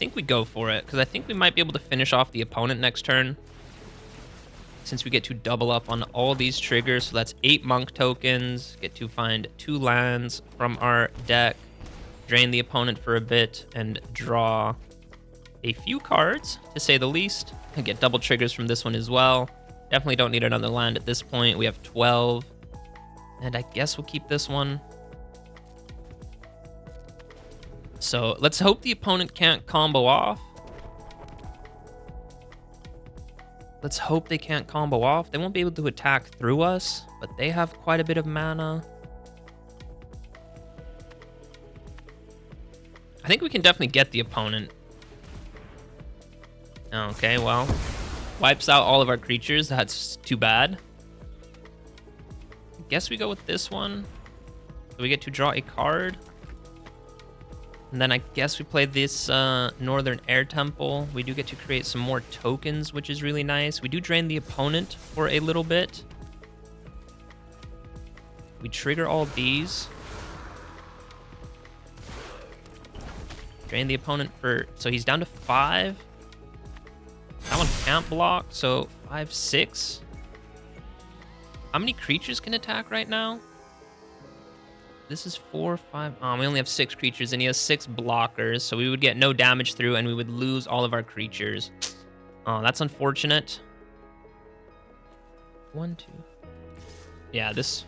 think we go for it, because I think we might be able to finish off the opponent next turn, since we get to double up on all these triggers. So that's 8 monk tokens, get to find 2 lands from our deck, drain the opponent for a bit, and draw a few cards, to say the least. And get double triggers from this one as well. Definitely don't need another land at this point. We have 12, and I guess we'll keep this one. So let's hope the opponent can't combo off. Let's hope they can't combo off. They won't be able to attack through us, but they have quite a bit of mana. I think we can definitely get the opponent. Okay, well, wipes out all of our creatures. That's too bad. I guess we go with this one. So we get to draw a card. And then I guess we play this Northern Air Temple. We do get to create some more tokens, which is really nice. We do drain the opponent for a little bit. We trigger all these. Drain the opponent for... So he's down to 5. That one can't block, so 5, 6. How many creatures can attack right now? This is 4, 5. Oh, we only have 6 creatures, and he has 6 blockers, so we would get no damage through, and we would lose all of our creatures. Oh, that's unfortunate. 1, 2. Yeah, this...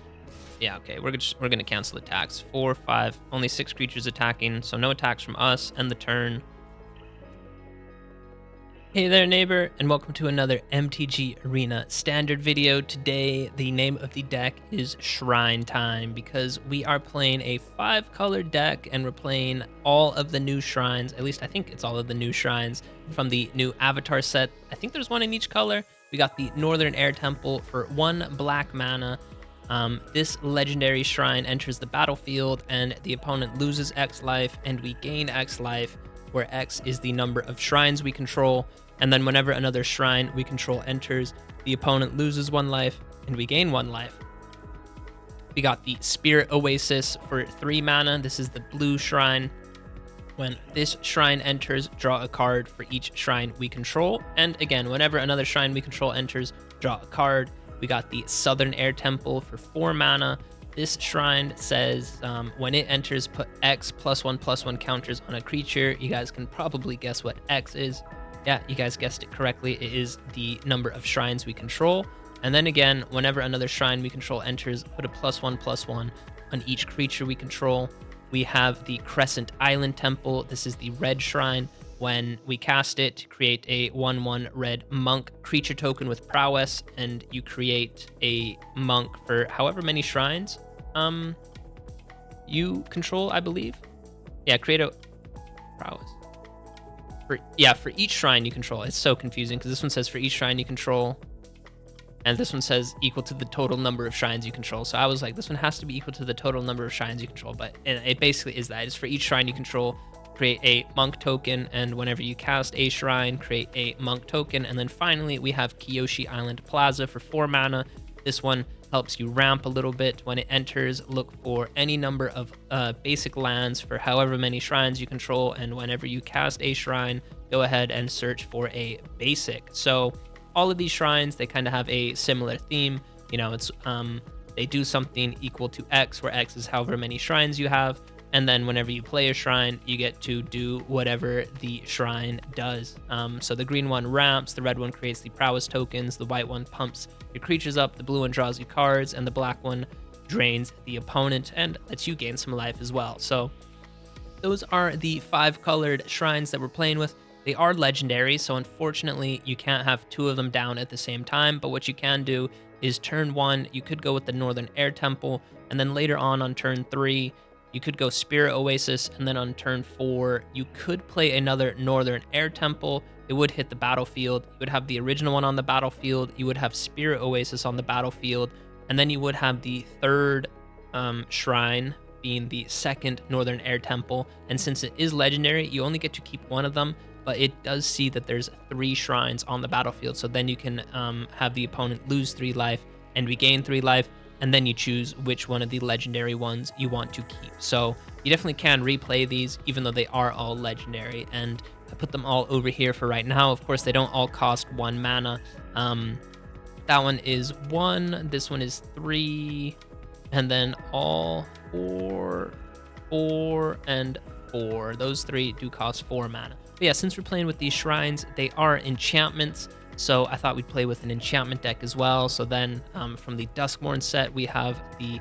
Yeah, okay, we're gonna cancel attacks. 4, 5. Only 6 creatures attacking, so no attacks from us. End the turn. Hey there, neighbor, and welcome to another MTG Arena Standard video. Today, the name of the deck is Shrine Time, because we are playing a 5-color deck, and we're playing all of the new shrines. At least I think it's all of the new shrines from the new Avatar set. I think there's one in each color. We got the Northern Air Temple for 1 black mana. This legendary shrine enters the battlefield, and the opponent loses X life, and we gain X life, where X is the number of shrines we control. And then whenever another shrine we control enters, the opponent loses 1 life, and we gain 1 life. We got the Spirit Oasis for 3 mana. This is the blue shrine. When this shrine enters, draw a card for each shrine we control. And again, whenever another shrine we control enters, draw a card. We got the Southern Air Temple for 4 mana. This shrine says when it enters, put X +1/+1 counters on a creature. You guys can probably guess what X is. Yeah, you guys guessed it correctly. It is the number of shrines we control. And then again, whenever another shrine we control enters, put a +1/+1 on each creature we control. We have the Crescent Island Temple. This is the red shrine. When we cast it, create a 1/1 red monk creature token with prowess, and you create a monk for however many shrines you control, I believe. Yeah, create a prowess. For each shrine you control. It's so confusing because this one says for each shrine you control, and this one says equal to the total number of shrines you control. So I was like, this one has to be equal to the total number of shrines you control, but it basically is that. It's for each shrine you control, create a monk token, and whenever you cast a shrine, create a monk token. And then finally, we have Kyoshi Island Plaza for 4 mana. This one helps you ramp a little bit. When it enters, look for any number of basic lands for however many shrines you control, and whenever you cast a shrine, go ahead and search for a basic. So all of these shrines, they kind of have a similar theme. You know, it's they do something equal to X, where X is however many shrines you have. And then whenever you play a shrine, you get to do whatever the shrine does. So the green one ramps, the red one creates the prowess tokens, the white one pumps your creatures up, the blue one draws you cards, and the black one drains the opponent and lets you gain some life as well. So those are the 5-colored shrines that we're playing with. They are legendary, so unfortunately you can't have 2 of them down at the same time, but what you can do is turn 1, you could go with the Northern Air Temple, and then later on turn 3, you could go Spirit Oasis, and then on turn 4, you could play another Northern Air Temple. It would hit the battlefield. You would have the original one on the battlefield. You would have Spirit Oasis on the battlefield, and then you would have the 3rd shrine being the 2nd Northern Air Temple. And since it is legendary, you only get to keep 1 of them, but it does see that there's 3 shrines on the battlefield. So then you can have the opponent lose 3 life and regain 3 life. and then you choose which one of the legendary ones you want to keep. So you definitely can replay these, even though they are all legendary. And I put them all over here for right now. Of course, they don't all cost 1 mana. That one is 1, this one is 3, and then all 4, 4, and 4. Those 3 do cost 4 mana. But yeah, since we're playing with these shrines, they are enchantments, so I thought we'd play with an enchantment deck as well. So then from the Duskmourn set, we have the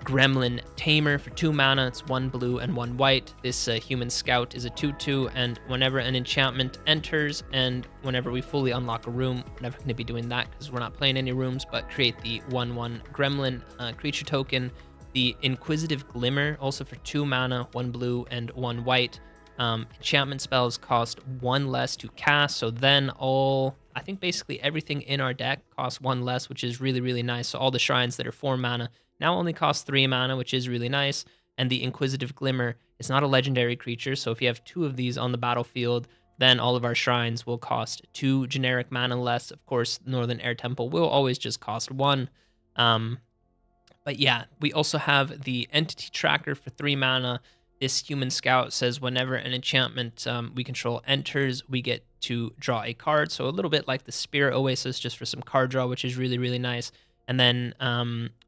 Gremlin Tamer for 2 mana. It's 1 blue and 1 white. This human scout is a 2/2, and whenever an enchantment enters and whenever we fully unlock a room, we're never going to be doing that because we're not playing any rooms, but create the 1/1 Gremlin creature token. The Inquisitive Glimmer, also for 2 mana, 1 blue and 1 white. Enchantment spells cost 1 less to cast, so then I think basically everything in our deck costs 1 less, which is really, really nice. So all the shrines that are 4 mana now only cost 3 mana, which is really nice. And the Inquisitive Glimmer is not a legendary creature, so if you have 2 of these on the battlefield, then all of our shrines will cost 2 generic mana less. Of course, Northern Air Temple will always just cost 1. But yeah, we also have the Entity Tracker for 3 mana. This human scout says whenever an enchantment we control enters, we get to draw a card. So a little bit like the Spirit Oasis, just for some card draw, which is really, really nice. And then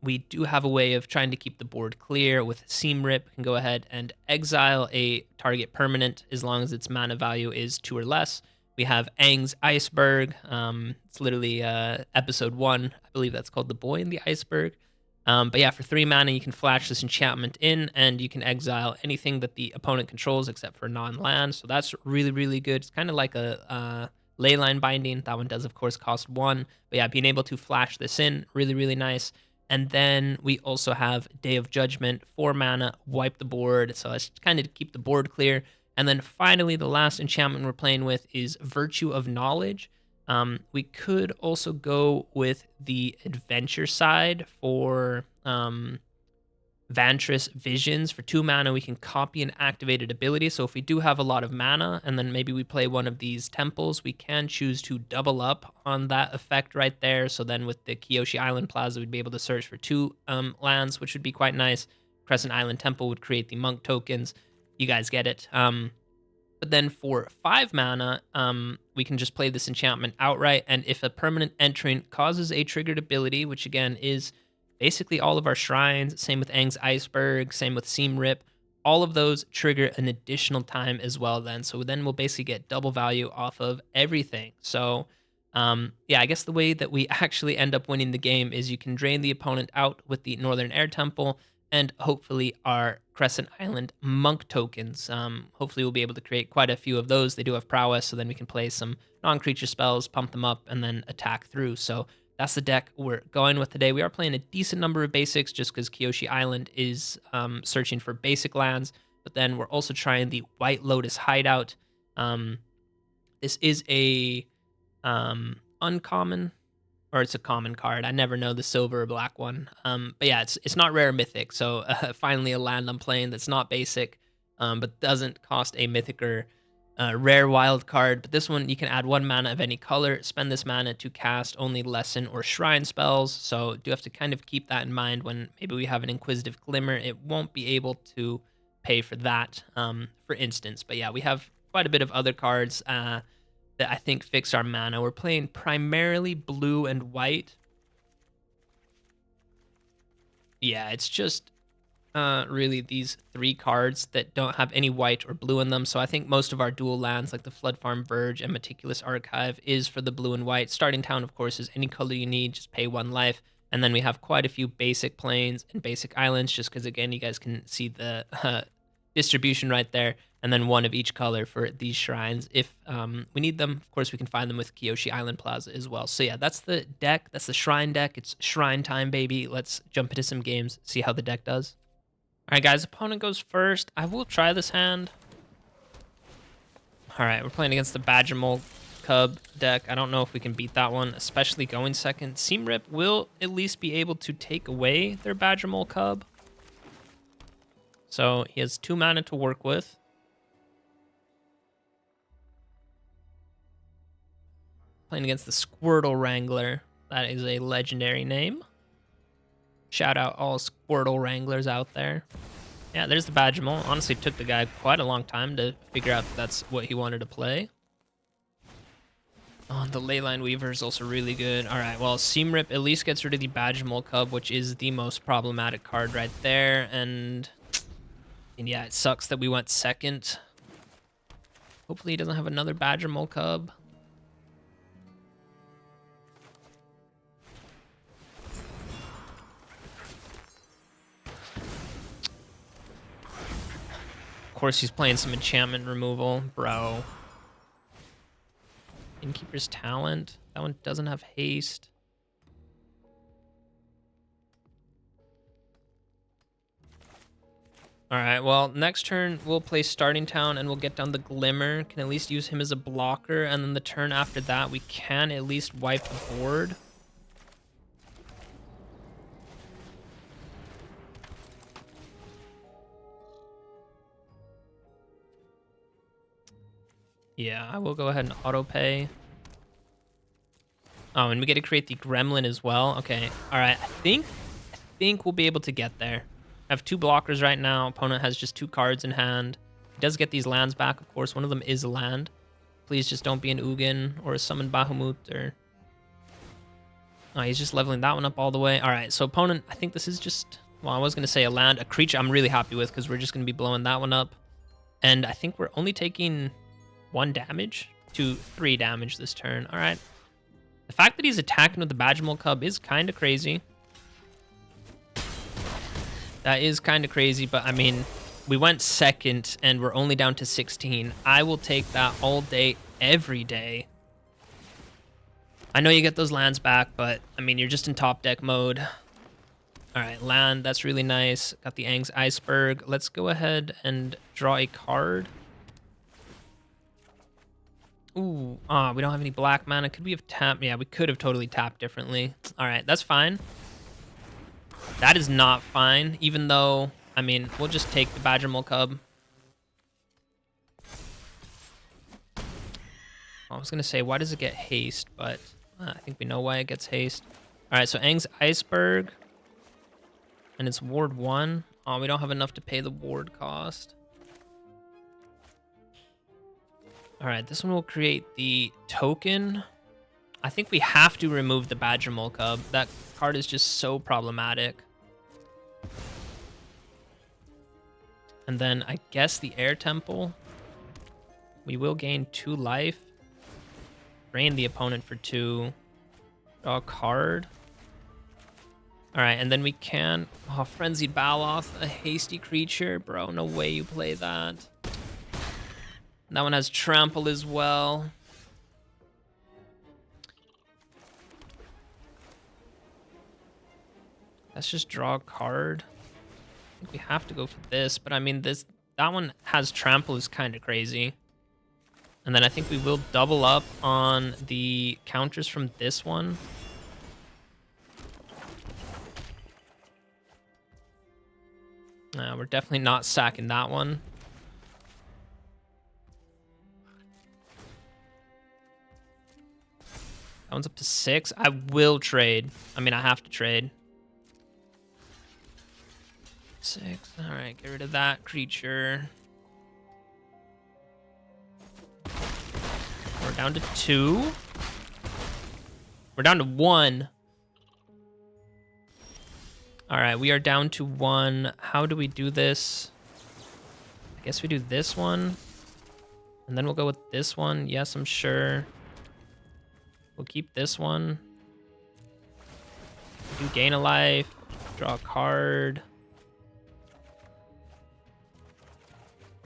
we do have a way of trying to keep the board clear with Seam Rip. We can go ahead and exile a target permanent as long as its mana value is 2 or less. We have Aang's Iceberg. It's literally episode 1. I believe that's called The Boy in the Iceberg. But yeah, for 3 mana, you can flash this enchantment in, and you can exile anything that the opponent controls except for non-land. So that's really, really good. It's kind of like a Leyline Binding. That one does, of course, cost 1. But yeah, being able to flash this in, really, really nice. And then we also have Day of Judgment, 4 mana, wipe the board. So let's kind of keep the board clear. And then finally, the last enchantment we're playing with is Virtue of Knowledge. We could also go with the adventure side for Vantress Visions. For 2 mana, we can copy an activated ability. So if we do have a lot of mana, and then maybe we play one of these temples, we can choose to double up on that effect right there. So then with the Kyoshi Island Plaza, we'd be able to search for 2 lands, which would be quite nice. Crescent Island Temple would create the monk tokens. You guys get it. But then for 5 mana, we can just play this enchantment outright. And if a permanent entrant causes a triggered ability, which again is basically all of our shrines, same with Aang's Iceberg, same with Seam Rip, all of those trigger an additional time as well then. So then we'll basically get double value off of everything. So yeah, I guess the way that we actually end up winning the game is you can drain the opponent out with the Northern Air Temple, and hopefully our Crescent Island monk tokens. Hopefully we'll be able to create quite a few of those. They do have prowess, so then we can play some non-creature spells, pump them up, and then attack through. So that's the deck we're going with today. We are playing a decent number of basics just because Kyoshi Island is searching for basic lands, but then we're also trying the White Lotus Hideout. This is a uncommon, or it's a common card. I never know the silver or black one. But yeah, it's not rare or mythic. So finally a land I'm playing that's not basic, but doesn't cost a mythic or rare wild card. But this one, you can add 1 mana of any color, spend this mana to cast only lesson or shrine spells. So do have to kind of keep that in mind when maybe we have an Inquisitive Glimmer. It won't be able to pay for that, for instance. But yeah, we have quite a bit of other cards that I think fix our mana. We're playing primarily blue and white. Yeah, it's just really these 3 cards that don't have any white or blue in them. So I think most of our dual lands, like the Floodfarm Verge and Meticulous Archive, is for the blue and white. Starting Town, of course, is any color you need, just pay 1 life. And then we have quite a few basic plains and basic islands, just because, again, you guys can see the distribution right there. And then 1 of each color for these shrines. If we need them, of course, we can find them with Kyoshi Island Plaza as well. So yeah, that's the deck. That's the shrine deck. It's shrine time, baby. Let's jump into some games, see how the deck does. All right, guys, opponent goes first. I will try this hand. All right, we're playing against the Badger Mole Cub deck. I don't know if we can beat that one, especially going second. Seam Rip will at least be able to take away their Badger Mole Cub. So he has 2 mana to work with. Playing against the Squirtle Wrangler. That is a legendary name. Shout out all Squirtle Wranglers out there. Yeah, there's the Badgermole. Honestly, took the guy quite a long time to figure out that's what he wanted to play. Oh, the Leyline Weaver is also really good. All right, well, Seamrip at least gets rid of the Badgermole Cub, which is the most problematic card right there. And yeah, it sucks that we went second. Hopefully he doesn't have another Badgermole Cub. Of course, he's playing some enchantment removal, bro. Innkeeper's Talent. That one doesn't have haste. All right, well, next turn we'll play Starting Town and we'll get down the Glimmer. Can at least use him as a blocker, and then the turn after that we can at least wipe the board. Yeah, I will go ahead and auto pay. Oh, and we get to create the Gremlin as well. Okay, all right, I think we'll be able to get there. I have 2 blockers right now. Opponent has just 2 cards in hand. He does get these lands back, of course. One of them is a land. Please just don't be an Ugin or a Summon Bahamut or... Oh, he's just leveling that one up all the way. All right, so opponent, I think this is just... Well, I was going to say a land. A creature I'm really happy with because we're just going to be blowing that one up. And I think we're only taking 1 damage to 3 damage this turn. All right. The fact that he's attacking with the Badgermole Cub is kind of crazy. That is kind of crazy, but I mean, we went second and we're only down to 16. I will take that all day, every day. I know you get those lands back, but I mean, you're just in top deck mode. All right, land, that's really nice. Got the Aang's Iceberg. Let's go ahead and draw a card. Ooh, we don't have any black mana. Could we have tapped? Yeah, we could have totally tapped differently. All right, that's fine. That is not fine, even though, I mean, we'll just take the Badgermole Cub. I was going to say, why does it get haste? But I think we know why it gets haste. All right, so Aang's Iceberg. And it's Ward 1. Oh, we don't have enough to pay the ward cost. All right, this one will create the token. I think we have to remove the Badgermole Cub. That card is just so problematic. And then I guess the Air Temple. We will gain 2 life. Drain the opponent for 2. Draw a card. All right, and then we can... Oh, Frenzied Baloth, a hasty creature. Bro, no way you play that. That one has Trample as well. Let's just draw a card. I think we have to go for this, but I mean, that one has Trample is kind of crazy. And then I think we will double up on the counters from this one. We're definitely not sacking that one. That one's up to 6. I will trade. I mean, I have to trade. 6. All right, get rid of that creature. We're down to 2. We're down to 1. All right, we are down to 1. How do we do this? I guess we do this one. And then we'll go with this one. Yes, I'm sure. We'll keep this one. Do gain a life. Draw a card.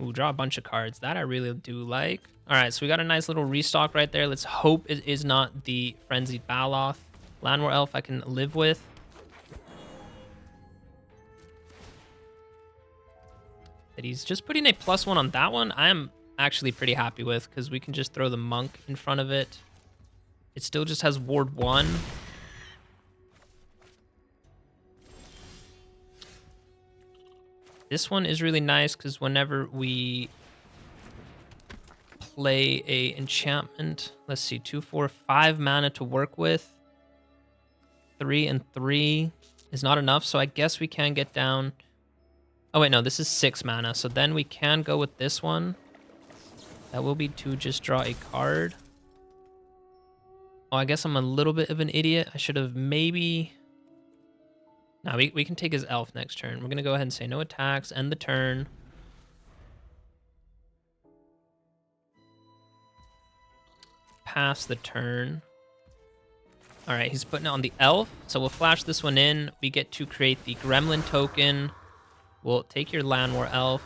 Ooh, draw a bunch of cards. That I really do like. All right, so we got a nice little restock right there. Let's hope it is not the Frenzied Baloth. Landwar Elf I can live with. That he's just putting a +1 on that one, I am actually pretty happy with, because we can just throw the Monk in front of it. It still just has Ward 1. This one is really nice because whenever we play a enchantment, let's see, 2, 4, 5 mana to work with. 3 and 3. is not enough, so I guess we can get down. Oh, wait, no, this is 6 mana, so then we can go with this one. That will be to just draw a card. Oh, I guess I'm a little bit of an idiot. I should have maybe... Now we can take his elf next turn. We're going to go ahead and say no attacks, end the turn. Pass the turn. All right, he's putting it on the elf, so we'll flash this one in. We get to create the Gremlin token. We'll take your Land War elf.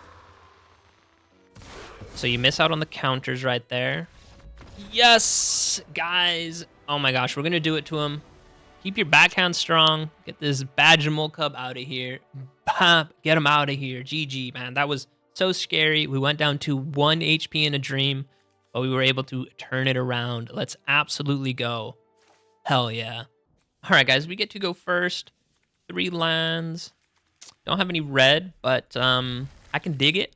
So you miss out on the counters right there. Yes, guys. Oh my gosh, we're going to do it to him. Keep your backhand strong. Get this Badgermole Cub out of here. Bam, get him out of here. GG, man. That was so scary. We went down to 1 HP in a dream, but we were able to turn it around. Let's absolutely go. Hell yeah. All right, guys, we get to go first. 3 lands. Don't have any red, but I can dig it.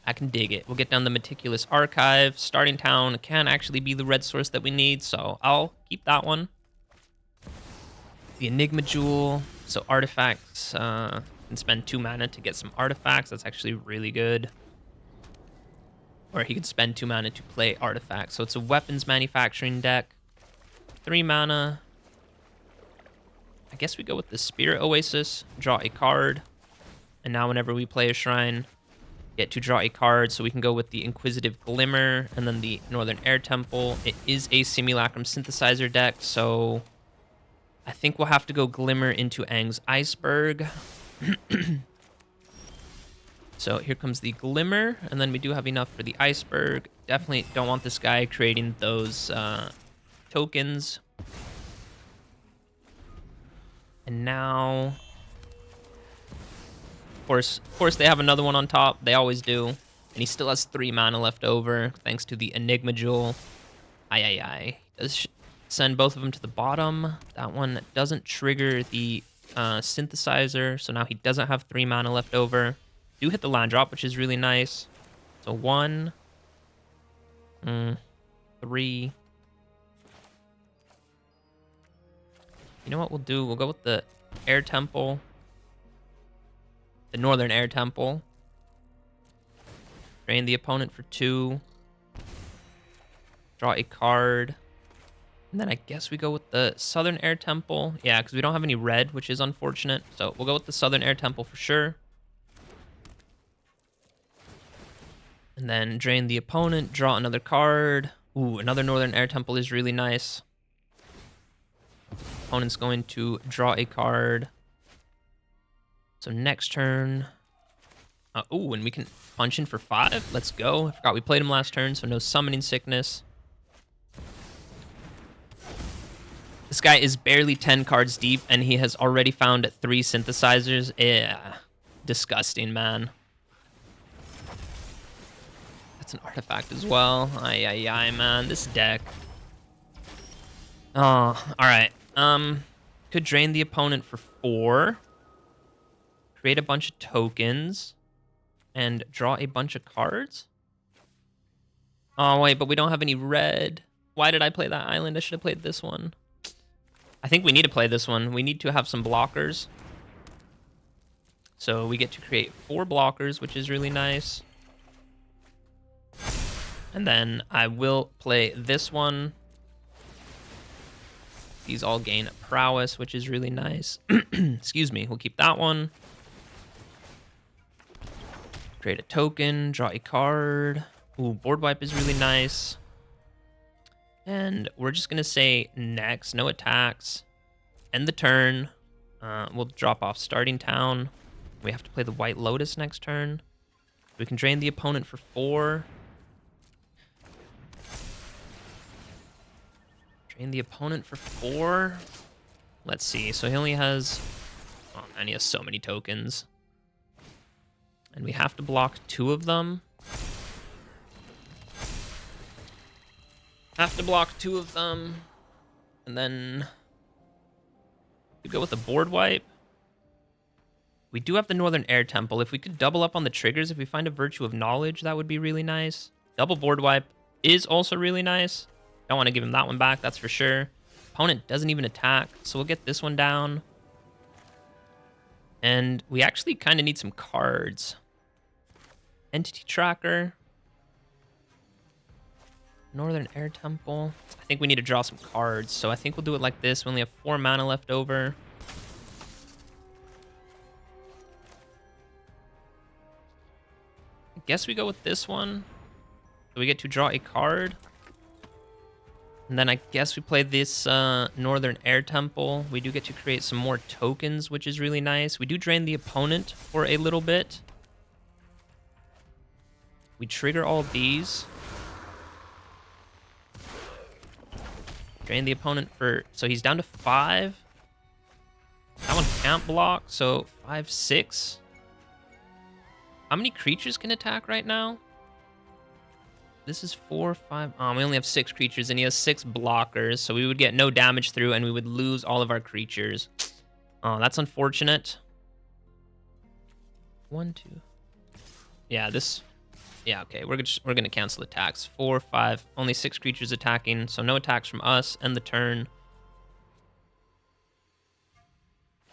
I can dig it. We'll get down the Meticulous Archive. Starting Town can actually be the red source that we need, so I'll keep that one. The Enigma Jewel. So artifacts. Can spend 2 mana to get some artifacts. That's actually really good. Or he could spend 2 mana to play artifacts. So it's a weapons manufacturing deck. 3 mana. I guess we go with the Spirit Oasis. Draw a card. And now whenever we play a shrine, get to draw a card. So we can go with the Inquisitive Glimmer and then the Northern Air Temple. It is a Simulacrum Synthesizer deck, so I think we'll have to go Glimmer into Aang's Iceberg. So here comes the Glimmer, and then we do have enough for the Iceberg. Definitely don't want this guy creating those tokens. And now, of course, they have another one on top. They always do. And he still has 3 mana left over, thanks to the Enigma Jewel. Aye. Does send both of them to the bottom. That one doesn't trigger the synthesizer, so now he doesn't have 3 mana left over. Do hit the land drop, which is really nice. So 1, 3. You know what we'll do? We'll go with the Air Temple. The Northern Air Temple. Drain the opponent for 2. Draw a card. And then I guess we go with the Southern Air Temple. Yeah, because we don't have any red, which is unfortunate. So we'll go with the Southern Air Temple for sure. And then drain the opponent, draw another card. Ooh, another Northern Air Temple is really nice. Opponent's going to draw a card. So next turn. Ooh, and we can punch in for 5. Let's go. I forgot we played him last turn, so no summoning sickness. This guy is barely 10 cards deep, and he has already found 3 synthesizers. Yeah, disgusting, man. That's an artifact as well. Aye, man. This deck. Oh, all right. Could drain the opponent for 4. Create a bunch of tokens. And draw a bunch of cards? Oh, wait, but we don't have any red. Why did I play that island? I should have played this one. I think we need to play this one. We need to have some blockers. So we get to create 4 blockers, which is really nice. And then I will play this one. These all gain prowess, which is really nice. Excuse me. We'll keep that one. Create a token, draw a card. Ooh, board wipe is really nice. And we're just going to say next, no attacks. End the turn. We'll drop off Starting Town. We have to play the White Lotus next turn. We can drain the opponent for 4. Drain the opponent for 4. Let's see. So he only has... Oh, man, he has so many tokens. And we have to block 2 of them. Have to block 2 of them. And then... we go with a board wipe. We do have the Northern Air Temple. If we could double up on the triggers, if we find a Virtue of Knowledge, that would be really nice. Double board wipe is also really nice. Don't want to give him that one back, that's for sure. Opponent doesn't even attack, so we'll get this one down. And we actually kind of need some cards. Entity Tracker. Northern Air Temple. I think we need to draw some cards, so I think we'll do it like this. We only have 4 mana left over. I guess we go with this one. So we get to draw a card. And then I guess we play this Northern Air Temple. We do get to create some more tokens, which is really nice. We do drain the opponent for a little bit. We trigger all these. Drain the opponent for... So he's down to 5. That one can't block, so 5, 6. How many creatures can attack right now? This is 4, 5. We only have 6 creatures, and he has 6 blockers, so we would get no damage through, and we would lose all of our creatures. Oh, that's unfortunate. 1, 2. Yeah, this... Yeah, okay, we're gonna cancel attacks. 4, 5, only 6 creatures attacking, so no attacks from us, end the turn.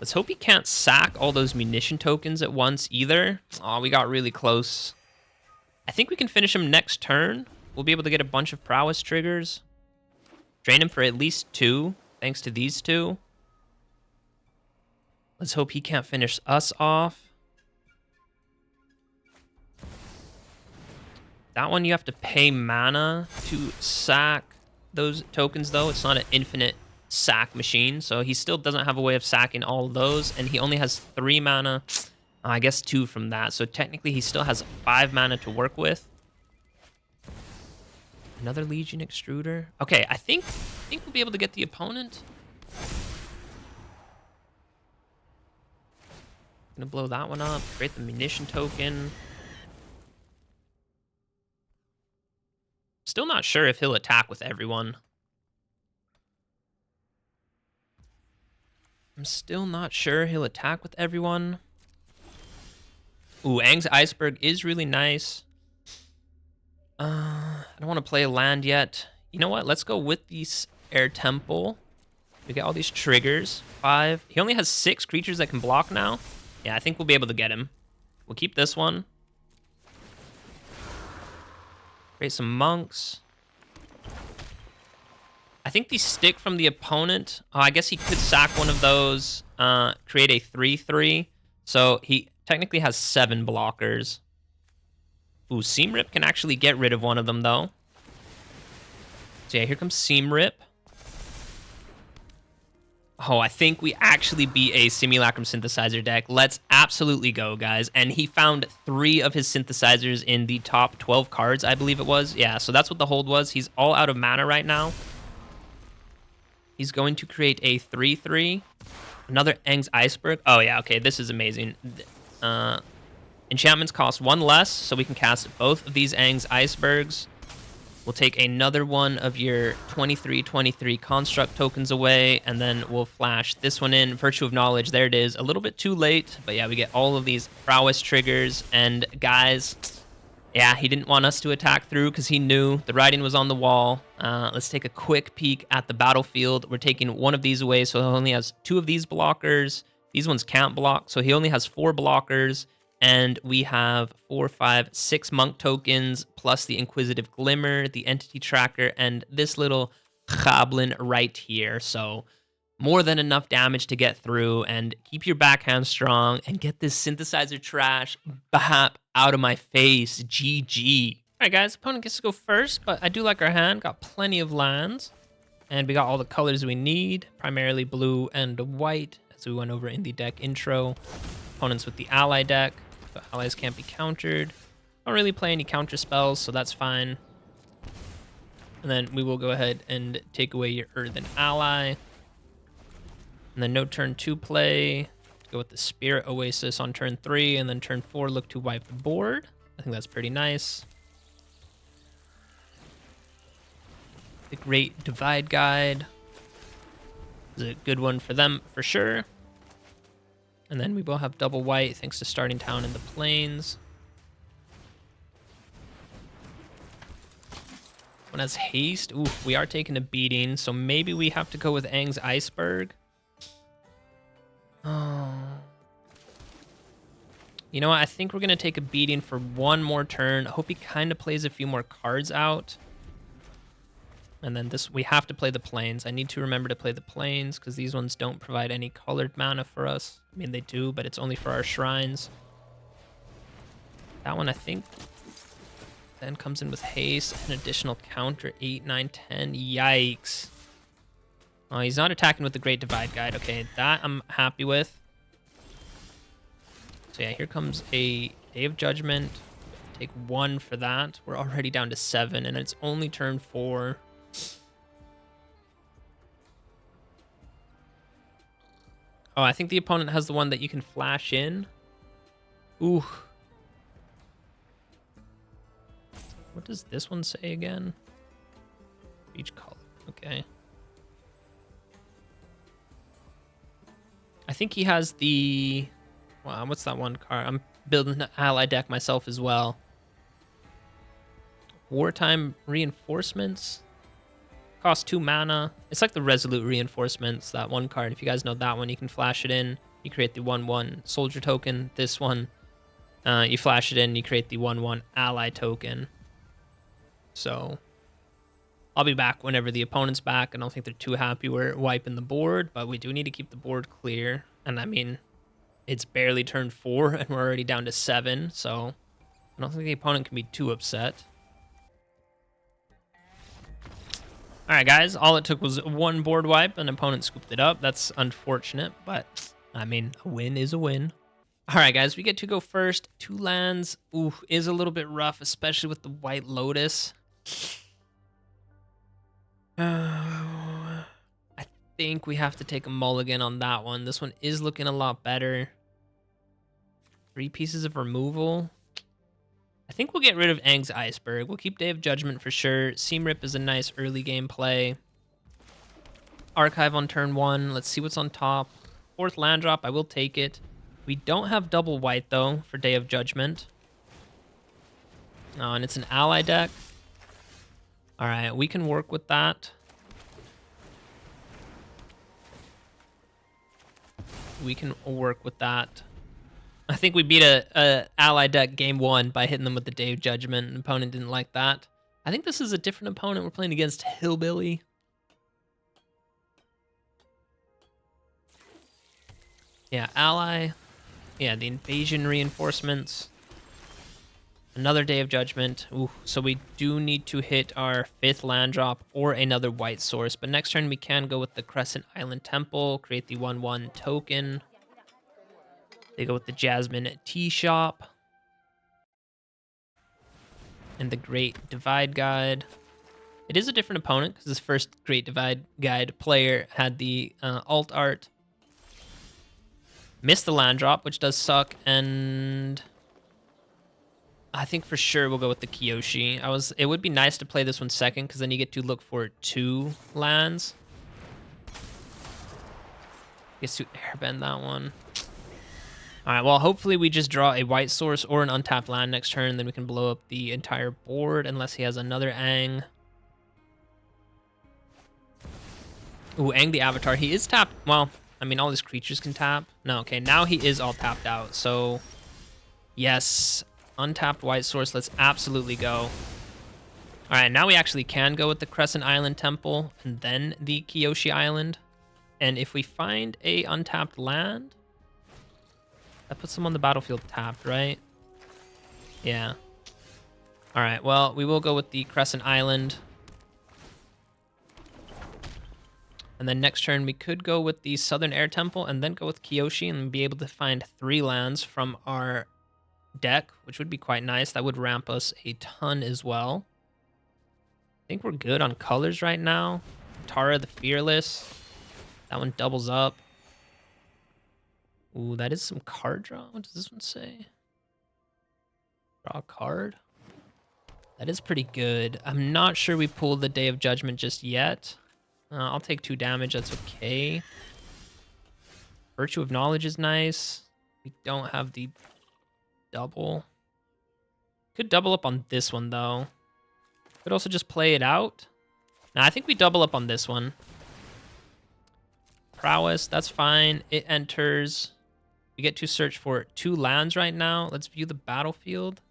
Let's hope he can't sack all those munition tokens at once either. Oh, we got really close. I think we can finish him next turn. We'll be able to get a bunch of prowess triggers. Drain him for at least 2, thanks to these 2. Let's hope he can't finish us off. That one you have to pay mana to sack those tokens, though. It's not an infinite sack machine, so he still doesn't have a way of sacking all of those, and he only has 3 mana. I guess 2 from that, so technically he still has 5 mana to work with. Another Legion Extruder. Okay, I think we'll be able to get the opponent. Gonna blow that one up, create the munition token. Still not sure if he'll attack with everyone. I'm still not sure he'll attack with everyone. Ooh, Aang's Iceberg is really nice. I don't want to play a land yet. You know what? Let's go with these Air Temple. We get all these triggers. 5. He only has 6 creatures that can block now. Yeah, I think we'll be able to get him. We'll keep this one. Create some monks. I think these stick from the opponent. Oh, I guess he could sack one of those. Create a 3/3. So he technically has 7 blockers. Ooh, Seam Rip can actually get rid of one of them, though. So yeah, here comes Seam Rip. Oh, I think we actually beat a Simulacrum Synthesizer deck. Let's absolutely go, guys. And he found 3 of his synthesizers in the top 12 cards, I believe it was. Yeah, so that's what the hold was. He's all out of mana right now. He's going to create a 3/3. Another Aang's Iceberg. Oh, yeah, okay, this is amazing. Enchantments cost 1 less, so we can cast both of these Aang's Icebergs. We'll take another one of your 23/23 construct tokens away, and then we'll flash this one in. Virtue of Knowledge, there it is. A little bit too late, but yeah, we get all of these prowess triggers. And guys, yeah, he didn't want us to attack through because he knew the writing was on the wall. Let's take a quick peek at the battlefield. We're taking one of these away, so he only has 2 of these blockers. These ones can't block, so he only has 4 blockers. And we have 4, 5, 6 monk tokens, plus the Inquisitive Glimmer, the Entity Tracker, and this little Goblin right here. So more than enough damage to get through, and keep your backhand strong, and get this synthesizer trash bap out of my face. GG. All right, guys, opponent gets to go first, but I do like our hand. Got plenty of lands, and we got all the colors we need, primarily blue and white, as we went over in the deck intro. Opponents with the ally deck. The allies can't be countered. Don't really play any counter spells, so that's fine. And then we will go ahead and take away your Earthen Ally. And then no turn 2 play. Go with the Spirit Oasis on turn 3, and then turn 4 look to wipe the board. I think that's pretty nice. The Great Divide Guide is a good one for them for sure. And then we will have double white thanks to starting town in the plains. One has haste. Ooh, we are taking a beating, so maybe we have to go with Aang's Iceberg. Oh. You know what? I think we're going to take a beating for one more turn. I hope he kind of plays a few more cards out. And then this, we have to play the plains. I need to remember to play the plains because these ones don't provide any colored mana for us. I mean, they do, but it's only for our shrines. That one, I think, then comes in with haste, an additional counter, 8, 9, 10. Yikes. Oh, he's not attacking with the Great Divide Guide. Okay, that I'm happy with. So yeah, here comes a Day of Judgment. Take 1 for that. We're already down to 7, and it's only turn 4. Oh, I think the opponent has the one that you can flash in. Ooh. What does this one say again? Each color. Okay. I think he has the... Wow, what's that one card? I'm building an ally deck myself as well. Wartime Reinforcements. Cost 2 mana. It's like the Resolute Reinforcements, that one card. If you guys know that one, you can flash it in. You create the 1/1 soldier token. This one, you flash it in, you create the 1/1 ally token. So I'll be back whenever the opponent's back. I don't think they're too happy we're wiping the board, but we do need to keep the board clear. And I mean, it's barely turned 4 and we're already down to 7. So I don't think the opponent can be too upset. All right, guys, all it took was 1 board wipe and opponent scooped it up. That's unfortunate, but I mean, a win is a win. All right, guys, we get to go first. 2 lands. Ooh, is a little bit rough, especially with the White Lotus. I think we have to take a mulligan on that one. This one is looking a lot better. 3 pieces of removal. I think we'll get rid of Aang's Iceberg. We'll keep Day of Judgment for sure. Seam Rip is a nice early game play. Archive on turn 1. Let's see what's on top. 4th land drop. I will take it. We don't have double white, though, for Day of Judgment. Oh, and it's an ally deck. All right, we can work with that. We can work with that. I think we beat a ally deck game 1 by hitting them with the Day of Judgment. An opponent didn't like that. I think this is a different opponent. We're playing against Hillbilly. Yeah, ally. Yeah, the invasion reinforcements. Another Day of Judgment. Ooh, so we do need to hit our 5th land drop or another white source. But next turn we can go with the Crescent Island Temple, create the 1/1 token. They go with the Jasmine Tea Shop. And the Great Divide Guide. It is a different opponent because this first Great Divide Guide player had the alt art. Missed the land drop, which does suck, and I think for sure we'll go with the Kyoshi. It would be nice to play this one second because then you get to look for 2 lands. Gets to airbend that one. All right, well, hopefully we just draw a white source or an untapped land next turn, then we can blow up the entire board unless he has another Aang. Ooh, Aang the Avatar. He is tapped. Well, I mean, all his creatures can tap. No, okay, now he is all tapped out. So, yes, untapped white source. Let's absolutely go. All right, now we actually can go with the Crescent Island Temple and then the Kyoshi Island. And if we find a untapped land, that puts them on the battlefield tapped, right? Yeah. All right, well, we will go with the Crescent Island. And then next turn, we could go with the Southern Air Temple and then go with Kyoshi and be able to find 3 lands from our deck, which would be quite nice. That would ramp us a ton as well. I think we're good on colors right now. Tara the Fearless. That one doubles up. Ooh, that is some card draw. What does this one say? Draw a card. That is pretty good. I'm not sure we pulled the Day of Judgment just yet. I'll take 2 damage. That's okay. Virtue of Knowledge is nice. We don't have the double. Could double up on this one, though. Could also just play it out. Now, I think we double up on this one. Prowess, that's fine. It enters. We get to search for 2 lands right now. Let's view the battlefield.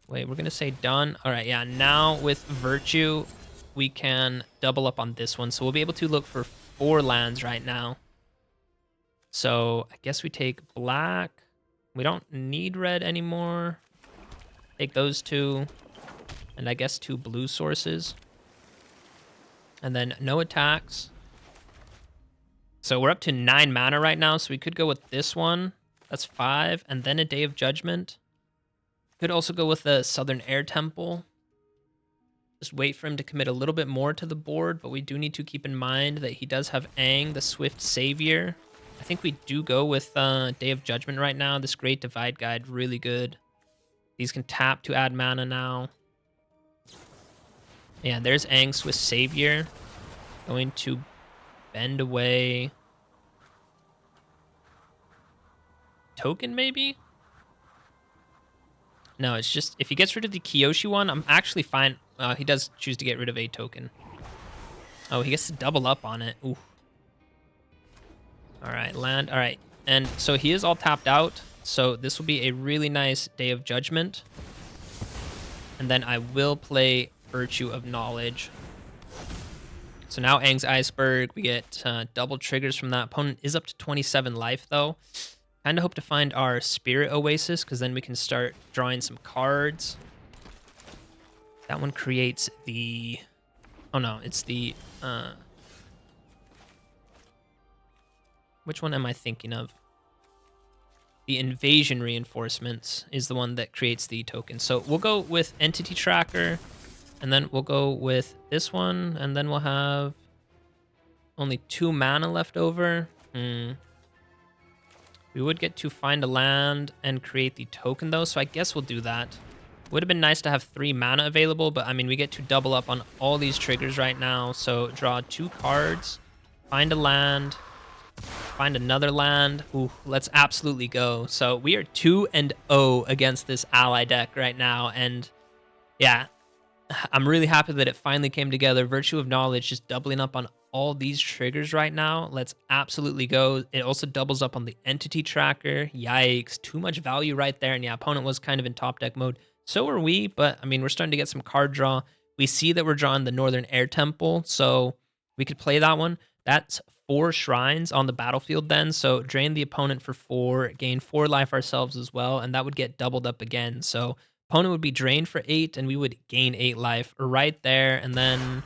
Wait, we're gonna say done. All right, yeah, now with Virtue, we can double up on this one. So we'll be able to look for 4 lands right now. So I guess we take black. We don't need red anymore. Take those 2. And I guess 2 blue sources. And then no attacks. So we're up to 9 mana right now, so we could go with this one. That's 5, and then a Day of Judgment. Could also go with the Southern Air Temple. Just wait for him to commit a little bit more to the board, but we do need to keep in mind that he does have Aang, the Swift Savior. I think we do go with Day of Judgment right now. This Great Divide Guide, really good. These can tap to add mana now. Yeah, there's Aang, Swift Savior. Going to bend away. Token, maybe? No, it's just, if he gets rid of the Kyoshi one, I'm actually fine. He does choose to get rid of a token. Oh, he gets to double up on it. Ooh. All right, land. All right. And so he is all tapped out. So this will be a really nice Day of Judgment. And then I will play Virtue of Knowledge. So now Aang's Iceberg. We get double triggers from that. Opponent is up to 27 life, though. Kind of hope to find our Spirit Oasis, because then we can start drawing some cards. That one creates the... Oh, no, it's the... Which one am I thinking of? The Invasion Reinforcements is the one that creates the token. So we'll go with Entity Tracker, and then we'll go with this one, and then we'll have only 2 mana left over. We would get to find a land and create the token, though, so I guess we'll do that. Would have been nice to have 3 mana available, but, I mean, we get to double up on all these triggers right now. So draw 2 cards, find a land, find another land. Ooh, let's absolutely go. So we are 2-0 against this ally deck right now, and, yeah, I'm really happy that it finally came together. Virtue of Knowledge just doubling up on all these triggers right now. Let's absolutely go. It also doubles up on the Entity Tracker. Yikes, too much value right there. And yeah, opponent was kind of in top deck mode. So are we, but I mean, we're starting to get some card draw. We see that we're drawing the Northern Air Temple, so we could play that one. That's 4 shrines on the battlefield then, so drain the opponent for 4, gain 4 life ourselves as well, and that would get doubled up again. So opponent would be drained for 8, and we would gain 8 life right there, and then...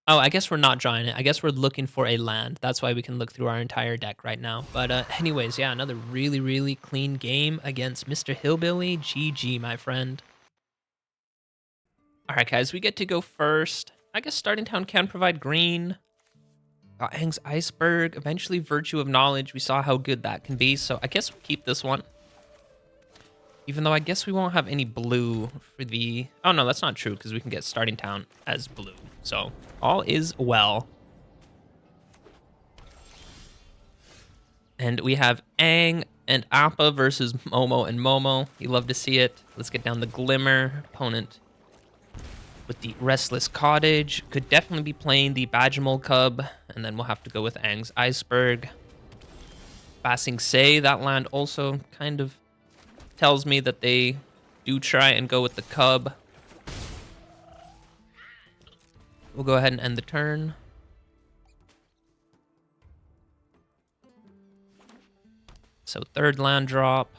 Oh, I guess we're not drawing it. I guess we're looking for a land. That's why we can look through our entire deck right now. But anyways, yeah, another really, really clean game against Mr. Hillbilly. GG, my friend. All right, guys, we get to go first. I guess Starting Town can provide green. Got Aang's Iceberg. Eventually, Virtue of Knowledge. We saw how good that can be, so I guess we'll keep this one. Even though I guess we won't have any blue for the... Oh, no, that's not true, because we can get Starting Town as blue. So, all is well. And we have Aang and Appa versus Momo and Momo. You love to see it. Let's get down the Glimmer. Opponent with the Restless Cottage. Could definitely be playing the Bajamol Cub. And then we'll have to go with Aang's Iceberg. Passing Say, that land also kind of tells me that they do try and go with the Cub. We'll go ahead and end the turn. So 3rd land drop.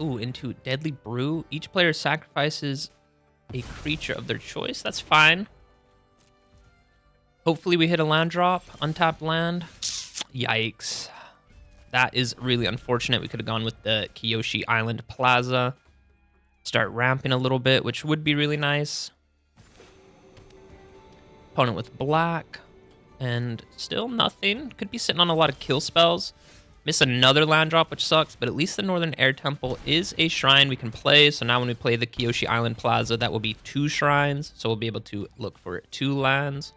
Ooh, into Deadly Brew. Each player sacrifices a creature of their choice. That's fine. Hopefully we hit a land drop. Untapped land. Yikes. That is really unfortunate. We could have gone with the Kyoshi Island Plaza. Start ramping a little bit, which would be really nice. Opponent with black. And still nothing. Could be sitting on a lot of kill spells. Miss another land drop, which sucks. But at least the Northern Air Temple is a shrine we can play. So now when we play the Kyoshi Island Plaza, that will be 2 shrines. So we'll be able to look for 2 lands.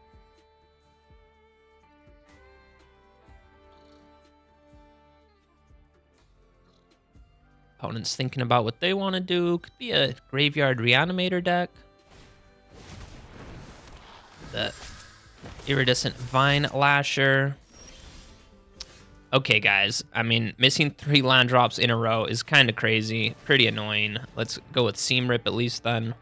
Opponent's thinking about what they want to do. Could be a Graveyard Reanimator deck. The Iridescent Vine Lasher. Okay, guys. I mean, missing 3 land drops in a row is kind of crazy. Pretty annoying. Let's go with Seam Rip at least then.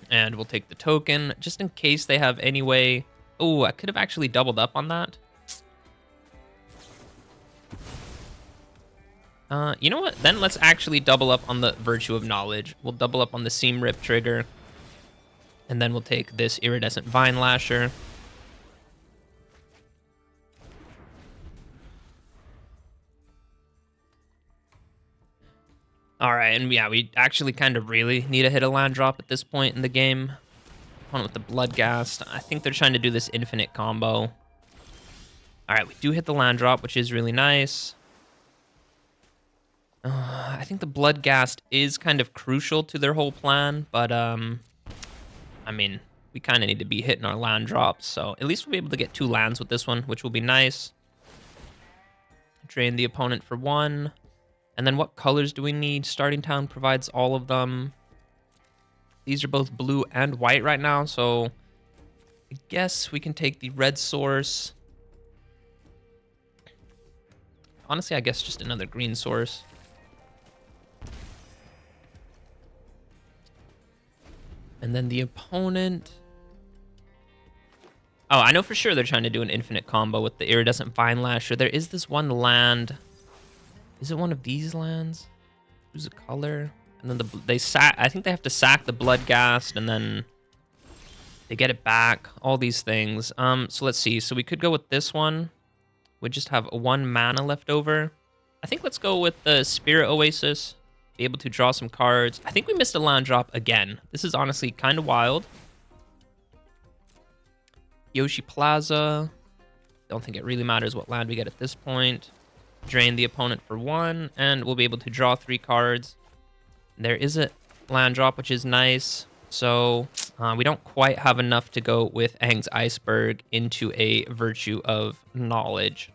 And we'll take the token, just in case they have any way... Oh, I could have actually doubled up on that. You know what? Then let's actually double up on the Virtue of Knowledge. We'll double up on the Seam Rip trigger. And then we'll take this Iridescent Vine Lasher. All right, and yeah, we actually kind of really need to hit a land drop at this point in the game. On with the Bloodghast. I think they're trying to do this infinite combo. All right, we do hit the land drop, which is really nice. I think the Bloodghast is kind of crucial to their whole plan, but I mean, we kind of need to be hitting our land drops, so at least we'll be able to get 2 lands with this one, which will be nice. Drain the opponent for 1. And then what colors do we need? Starting Town provides all of them. These are both blue and white right now, so I guess we can take the red source. Honestly, I guess just another green source. And then the opponent... Oh, I know for sure they're trying to do an infinite combo with the Iridescent Vine Lasher. There is this one land... Is it one of these lands? Choose a color. And then I think they have to sack the Bloodghast, and then they get it back. All these things. So let's see. So we could go with this one. We just have 1 mana left over. I think let's go with the Spirit Oasis. Be able to draw some cards. I think we missed a land drop again. This is honestly kind of wild. Kyoshi Plaza. Don't think it really matters what land we get at this point. Drain the opponent for 1, and we'll be able to draw 3 cards. There is a land drop, which is nice. So we don't quite have enough to go with Aang's Iceberg into a Virtue of Knowledge.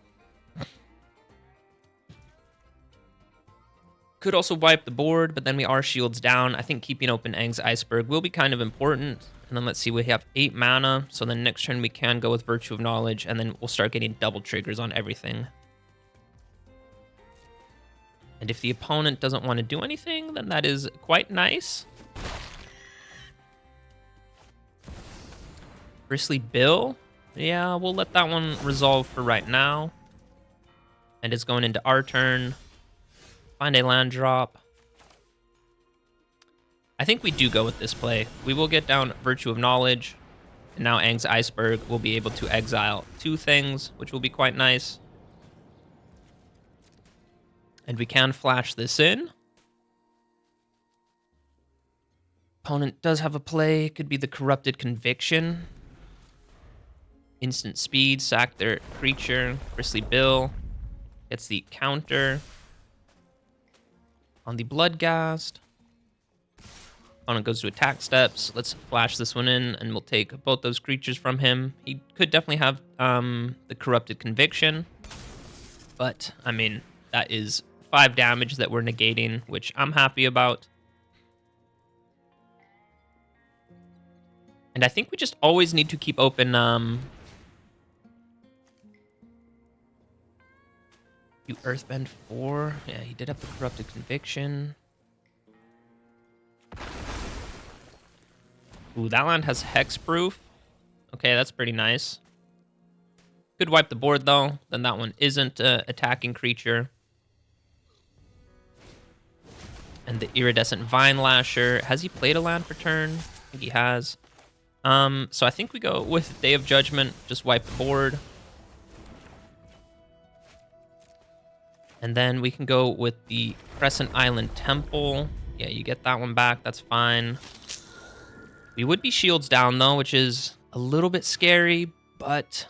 Could also wipe the board, but then we are shields down. I think keeping open Aang's Iceberg will be kind of important. And then let's see, we have 8 mana. So then next turn we can go with Virtue of Knowledge, and then we'll start getting double triggers on everything. And if the opponent doesn't want to do anything, then that is quite nice. Bristly Bill. Yeah, we'll let that one resolve for right now. And it's going into our turn. Find a land drop. I think we do go with this play. We will get down Virtue of Knowledge. And now Aang's Iceberg will be able to exile 2 things, which will be quite nice. And we can flash this in. Opponent does have a play. It could be the Corrupted Conviction. Instant speed, sack their creature. Bristly Bill gets the counter. On the Bloodghast. Opponent goes to attack steps. Let's flash this one in, and we'll take both those creatures from him. He could definitely have the Corrupted Conviction. But, I mean, that is 5 damage that we're negating, which I'm happy about. And I think we just always need to keep open... You Earthbend 4. Yeah, he did have the Corrupted Conviction. Ooh, that land has Hexproof. Okay, that's pretty nice. Could wipe the board, though. Then that one isn't an attacking creature. And the Iridescent Vine Lasher. Has he played a land for turn? I think he has. So I think we go with Day of Judgment. Just wipe the board. And then we can go with the Crescent Island Temple. Yeah, you get that one back. That's fine. We would be shields down, though, which is a little bit scary, but...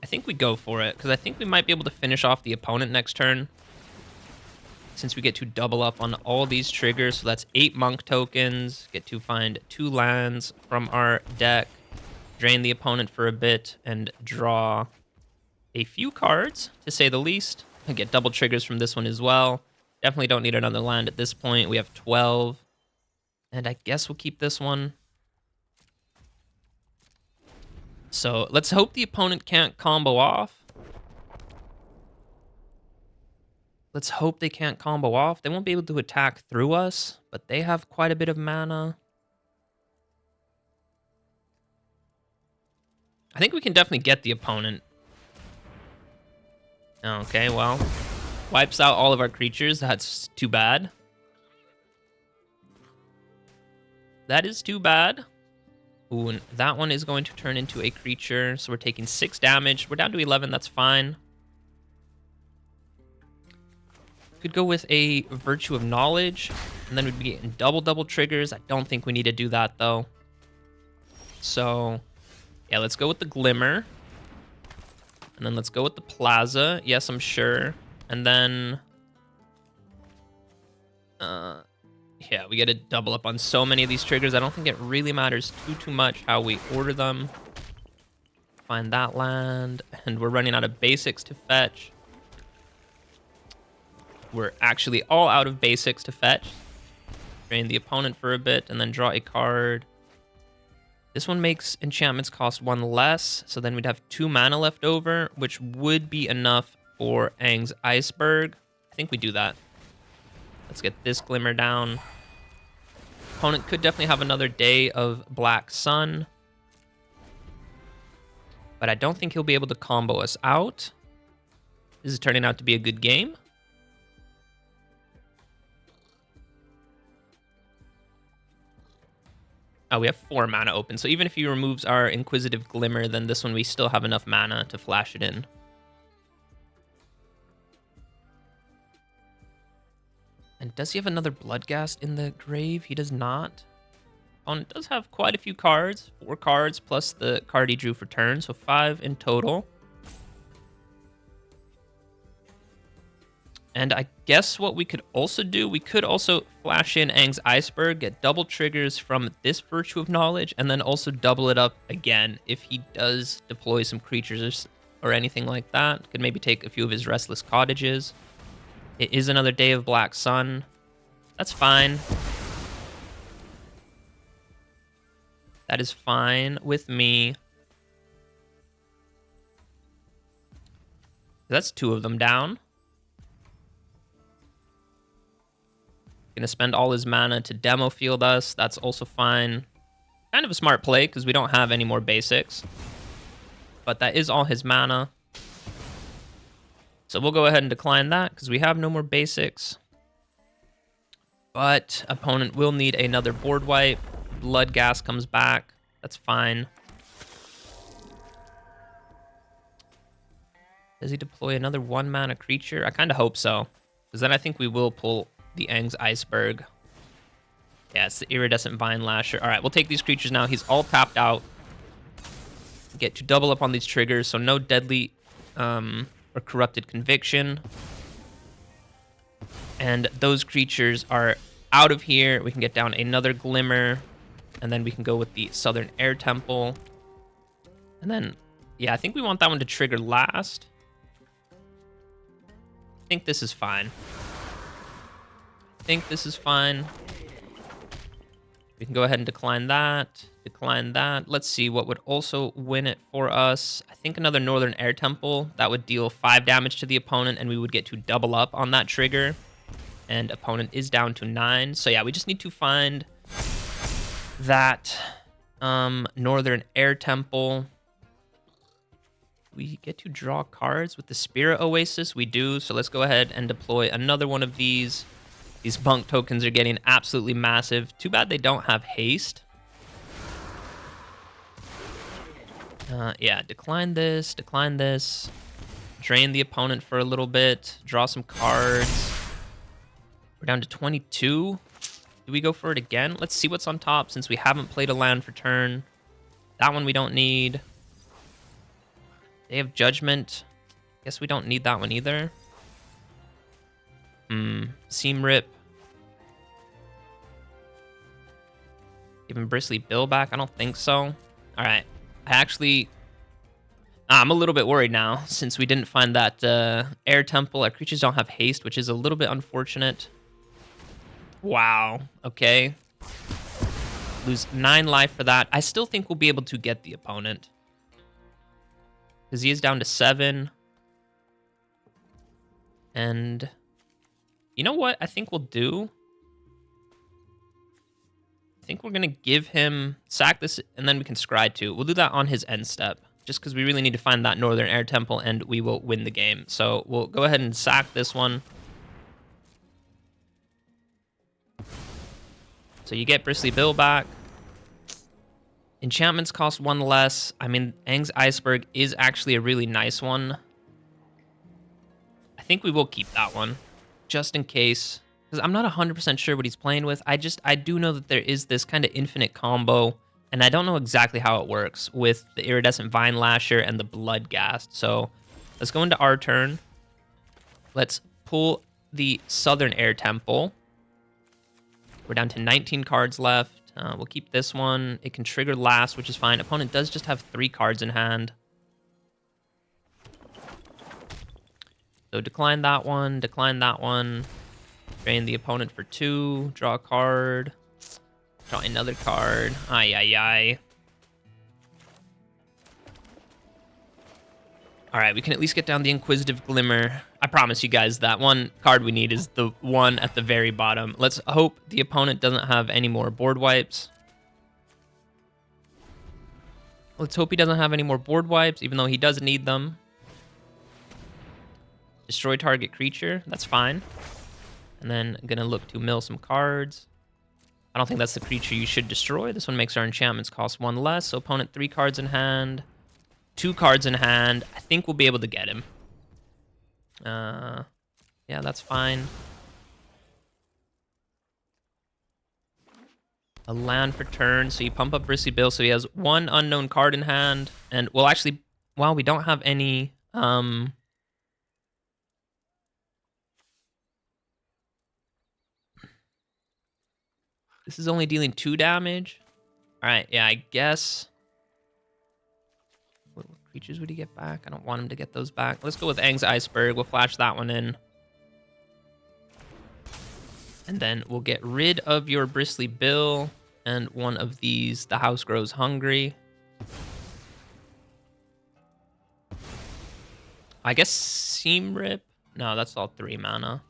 I think we go for it, because I think we might be able to finish off the opponent next turn. Since we get to double up on all these triggers. So that's 8 monk tokens. Get to find 2 lands from our deck. Drain the opponent for a bit and draw a few cards, to say the least. I get double triggers from this one as well. Definitely don't need another land at this point. We have 12. And I guess we'll keep this one. So let's hope the opponent can't combo off. Let's hope they can't combo off. They won't be able to attack through us, but they have quite a bit of mana. I think we can definitely get the opponent. Okay, well, wipes out all of our creatures. That's too bad. That is too bad. Ooh, and that one is going to turn into a creature. So we're taking 6 damage. We're down to 11. That's fine. Could go with a Virtue of Knowledge, and then we'd be getting double triggers. I don't think we need to do that, though. So, yeah, let's go with the Glimmer. And then let's go with the Plaza. Yes, I'm sure. And then... yeah, we get to double up on so many of these triggers. I don't think it really matters too much how we order them. Find that land. And we're running out of basics to fetch. We're actually all out of basics to fetch. Drain the opponent for a bit and then draw a card. This one makes enchantments cost 1 less, so then we'd have 2 mana left over, which would be enough for Aang's Iceberg. I think we do that. Let's get this Glimmer down. Opponent could definitely have another day of Black Sun, but I don't think he'll be able to combo us out. This is turning out to be a good game. Oh, we have 4 mana open. So even if he removes our Inquisitive Glimmer, then this one we still have enough mana to flash it in. And does he have another Bloodghast in the grave? He does not. Opponent does have quite a few cards. 4 cards plus the card he drew for turn, so 5 in total. And I guess what we could also do, we could also flash in Aang's Iceberg, get double triggers from this Virtue of Knowledge, and then also double it up again if he does deploy some creatures or anything like that. Could maybe take a few of his Restless Cottages. It is another day of Black Sun. That's fine. That is fine with me. That's 2 of them down. Gonna spend all his mana to demo field us. That's also fine. Kind of a smart play because we don't have any more basics. But that is all his mana. So we'll go ahead and decline that because we have no more basics. But opponent will need another board wipe. Bloodghast comes back. That's fine. Does he deploy another 1 mana creature? I kind of hope so. Because then I think we will pull the Aang's Iceberg. Yeah, it's the Iridescent Vine Lasher. All right, we'll take these creatures now. He's all tapped out. Get to double up on these triggers, so no Deadly or Corrupted Conviction. And those creatures are out of here. We can get down another Glimmer, and then we can go with the Southern Air Temple. And then, yeah, I think we want that one to trigger last. I think this is fine. We can go ahead and decline that. Let's see what would also win it for us. I think another Northern Air Temple. That would deal 5 damage to the opponent, and we would get to double up on that trigger. And opponent is down to 9. So yeah, we just need to find that Northern Air Temple. We get to draw cards with the Spirit Oasis. We do, so let's go ahead and deploy another one of these. These bunk tokens are getting absolutely massive. Too bad they don't have haste. Yeah, decline this. Drain the opponent for a little bit. Draw some cards. We're down to 22. Do we go for it again? Let's see what's on top since we haven't played a land for turn. That one we don't need. They have Judgment. Guess we don't need that one either. Seam Rip. Giving Bristly Bill back? I don't think so. All right. I'm a little bit worried now since we didn't find that Air Temple. Our creatures don't have haste, which is a little bit unfortunate. Wow. Okay. Lose 9 life for that. I still think we'll be able to get the opponent. because he is down to 7. And you know what I think we'll do? I think we're going to give him, sack this, and then we can scry 2. We'll do that on his end step, just because we really need to find that Northern Air Temple, and we will win the game. So we'll go ahead and sack this one. So you get Bristly Bill back. Enchantments cost 1 less. I mean, Aang's Iceberg is actually a really nice one. I think we will keep that one, just in case. Because I'm not 100% sure what he's playing with. I do know that there is this kind of infinite combo, and I don't know exactly how it works with the Iridescent Vine Lasher and the Bloodghast. So let's go into our turn. Let's pull the Southern Air Temple. We're down to 19 cards left. We'll keep this one. It can trigger last, which is fine. Opponent does just have 3 cards in hand. So decline that one, decline that one. Drain the opponent for 2. Draw a card. Draw another card. Ay, ay, ay. All right, we can at least get down the Inquisitive Glimmer. I promise you guys that one card we need is the one at the very bottom. Let's hope the opponent doesn't have any more board wipes. Let's hope he doesn't have any more board wipes, even though he does need them. Destroy target creature. That's fine. And then I'm going to look to mill some cards. I don't think that's the creature you should destroy. This one makes our enchantments cost 1 less. So opponent 3 cards in hand. 2 cards in hand. I think we'll be able to get him. Yeah, that's fine. A land for turn, so you pump up Bristly Bill, so he has 1 unknown card in hand. And, well, actually, well, we don't have any, this is only dealing 2 damage. All right, yeah, I guess. What creatures would he get back? I don't want him to get those back. Let's go with Aang's Iceberg. We'll flash that one in. And then we'll get rid of your Bristly Bill and one of these. The House Grows Hungry. I guess Seam Rip? No, that's all 3 mana.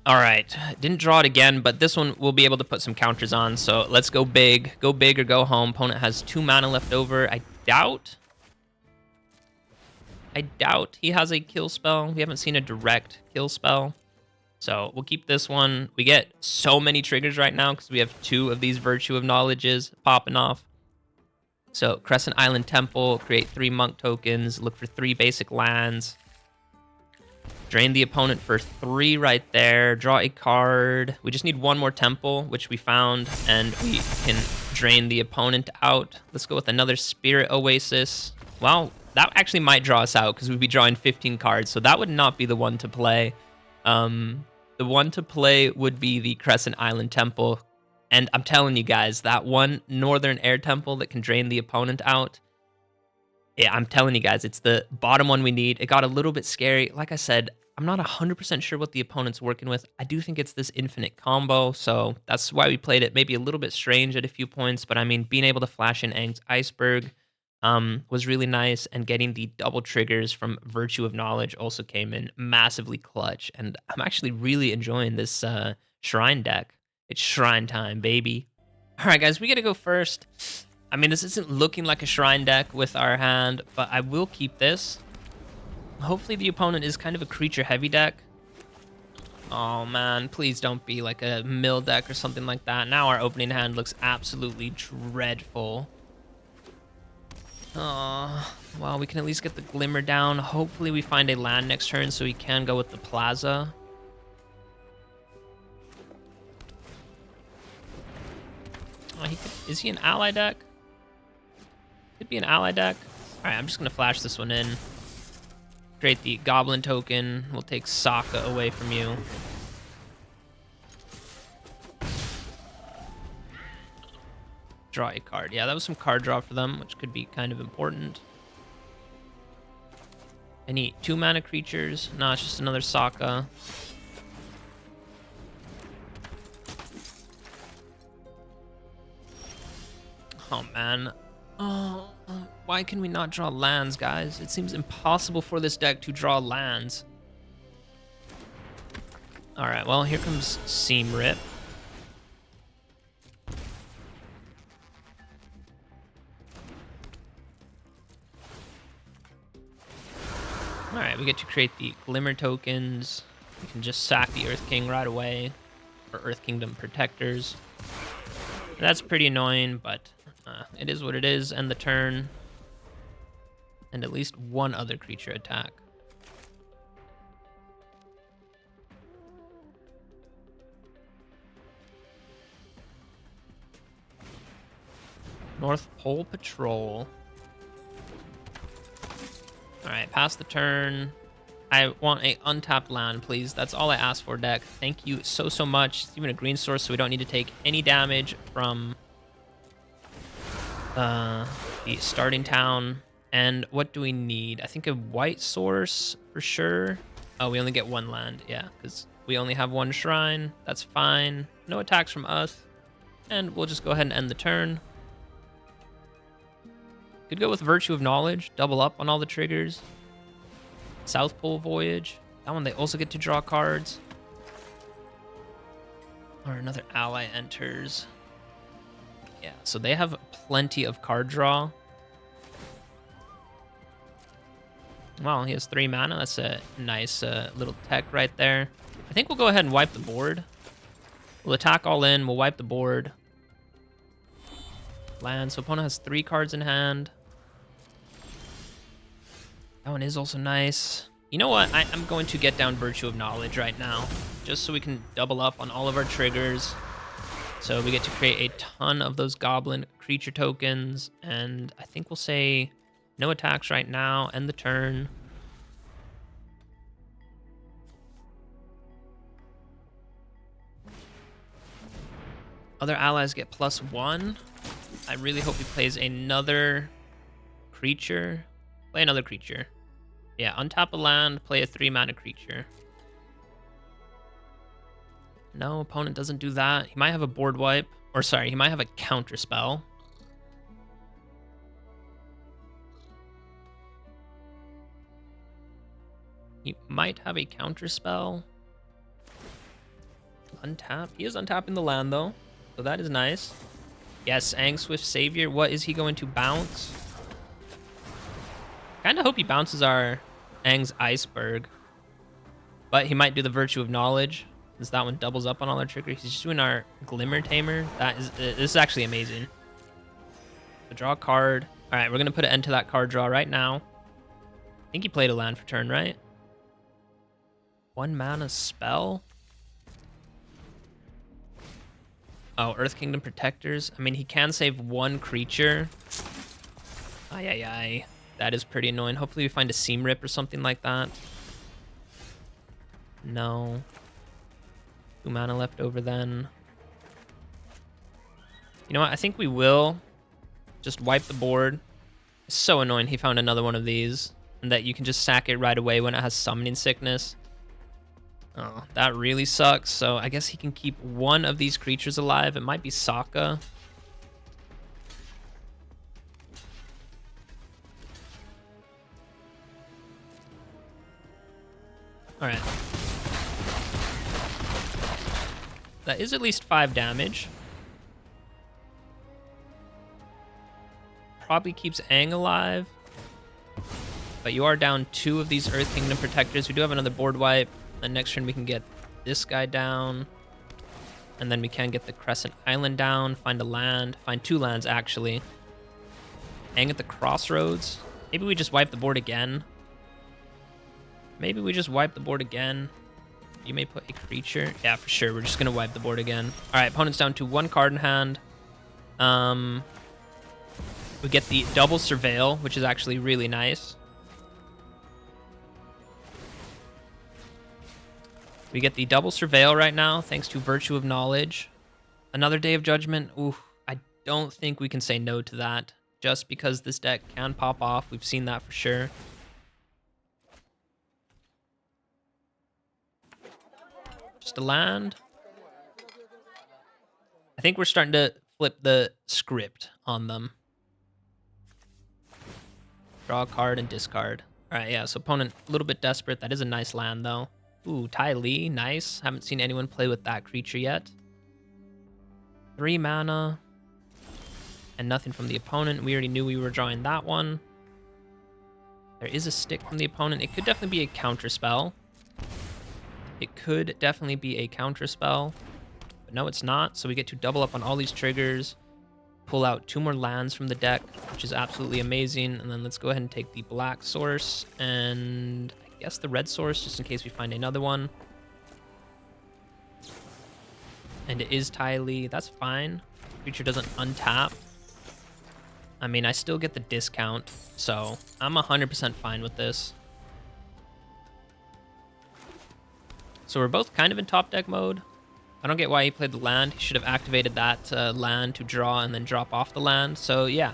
All right, didn't draw it again, but this one we'll be able to put some counters on. So let's go big or go home. Opponent has 2 mana left over. I doubt he has a kill spell. We haven't seen a direct kill spell. So we'll keep this one. We get so many triggers right now because we have 2 of these Virtue of Knowledges popping off. So Crescent Island Temple, create 3 monk tokens, look for 3 basic lands. Drain the opponent for 3 right there. Draw a card. We just need 1 more temple, which we found, and we can drain the opponent out. Let's go with another Spirit Oasis. Well, that actually might draw us out because we'd be drawing 15 cards, so that would not be the one to play. The one to play would be the Crescent Island Temple. And I'm telling you guys, that one Northern Air Temple that can drain the opponent out, yeah, I'm telling you guys, it's the bottom one we need. It got a little bit scary. Like I said, I'm not 100% sure what the opponent's working with. I do think it's this infinite combo, so that's why we played it maybe a little bit strange at a few points. But I mean, being able to flash in Aang's Iceberg was really nice, and getting the double triggers from Virtue of Knowledge also came in massively clutch. And I'm actually really enjoying this Shrine deck. It's Shrine time, baby. All right, guys, we got to go first. I mean, this isn't looking like a Shrine deck with our hand, but I will keep this. Hopefully the opponent is kind of a creature-heavy deck. Oh, man, please don't be like a mill deck or something like that. Now our opening hand looks absolutely dreadful. Oh, well, we can at least get the Glimmer down. Hopefully we find a land next turn so we can go with the Plaza. Oh, is he an ally deck? Could be an ally deck. All right, I'm just going to flash this one in. Create the Goblin token. We'll take Sokka away from you. Draw a card. Yeah, that was some card draw for them, which could be kind of important. Any 2 mana creatures? No, it's just another Sokka. Oh, man. Oh, why can we not draw lands, guys? It seems impossible for this deck to draw lands. All right, well, here comes Seam Rip. All right, we get to create the Glimmer tokens. We can just sack the Earth King right away, or Earth Kingdom Protectors. That's pretty annoying, but it is what it is. End the turn. And at least one other creature attack. North Pole Patrol. Alright, pass the turn. I want a untapped land, please. That's all I asked for, deck. Thank you so much. It's even a green source, so we don't need to take any damage from the starting town. And what do we need? I think a white source for sure. Oh, we only get one land. Yeah, because we only have one shrine. That's fine. No attacks from us. And we'll just go ahead and end the turn. Could go with Virtue of Knowledge. Double up on all the triggers. South Pole Voyage. That one they also get to draw cards. Or another ally enters. Yeah, so they have plenty of card draw. Well, he has 3 mana. That's a nice little tech right there. I think we'll go ahead and wipe the board. We'll attack all in. We'll wipe the board. Land. So opponent has 3 cards in hand. That one is also nice. You know what? I'm going to get down Virtue of Knowledge right now, just so we can double up on all of our triggers. So we get to create a ton of those goblin creature tokens, and I think we'll say no attacks right now, end the turn. Other allies get +1. I really hope he plays another creature. Play another creature. Yeah, untap a land, play a 3-mana creature. No, opponent doesn't do that. He might have a board wipe. Or sorry, he might have a counter spell. He might have a counter spell. Untap. He is untapping the land though. So that is nice. Yes, Aang Swift Savior. What is he going to bounce? Kind of hope he bounces our Aang's Iceberg. But he might do the Virtue of Knowledge, since that one doubles up on all our triggers. He's just doing our Glimmer Tamer. This is actually amazing. So draw a card. All right, we're going to put an end to that card draw right now. I think he played a land for turn, right? 1 mana spell? Oh, Earth Kingdom Protectors. I mean, he can save 1 creature. Ay. That is pretty annoying. Hopefully we find a Seam Rip or something like that. No. 2 mana left over then. You know what? I think we will just wipe the board. It's so annoying he found another one of these, and that you can just sack it right away when it has Summoning Sickness. Oh, that really sucks. So I guess he can keep 1 of these creatures alive. It might be Sokka. All right. That is at least 5 damage. Probably keeps Aang alive. But you are down 2 of these Earth Kingdom Protectors. We do have another board wipe. And next turn we can get this guy down. And then we can get the Crescent Island down. Find a land. Find 2 lands, actually. Aang at the Crossroads. Maybe we just wipe the board again. You may put a creature. Yeah, for sure. We're just going to wipe the board again. All right, opponent's down to 1 card in hand. We get the double Surveil, which is actually really nice. We get the double Surveil right now, thanks to Virtue of Knowledge. Another Day of Judgment. Ooh, I don't think we can say no to that, just because this deck can pop off. We've seen that for sure. Just a land. I think we're starting to flip the script on them. Draw a card and discard. All right, yeah, so opponent a little bit desperate. That is a nice land, though. Ooh, Ty Lee, nice. Haven't seen anyone play with that creature yet. 3 mana. And nothing from the opponent. We already knew we were drawing that one. There is a stick from the opponent. It could definitely be a counter spell. It could definitely be a counter spell. But no, it's not. So we get to double up on all these triggers. Pull out 2 more lands from the deck, which is absolutely amazing. And then let's go ahead and take the black source and I guess the red source, just in case we find another one. And it is Ty Lee. That's fine. Creature doesn't untap. I mean, I still get the discount, so I'm 100% fine with this. So we're both kind of in top deck mode. I don't get why he played the land. He should have activated that land to draw and then drop off the land. So yeah,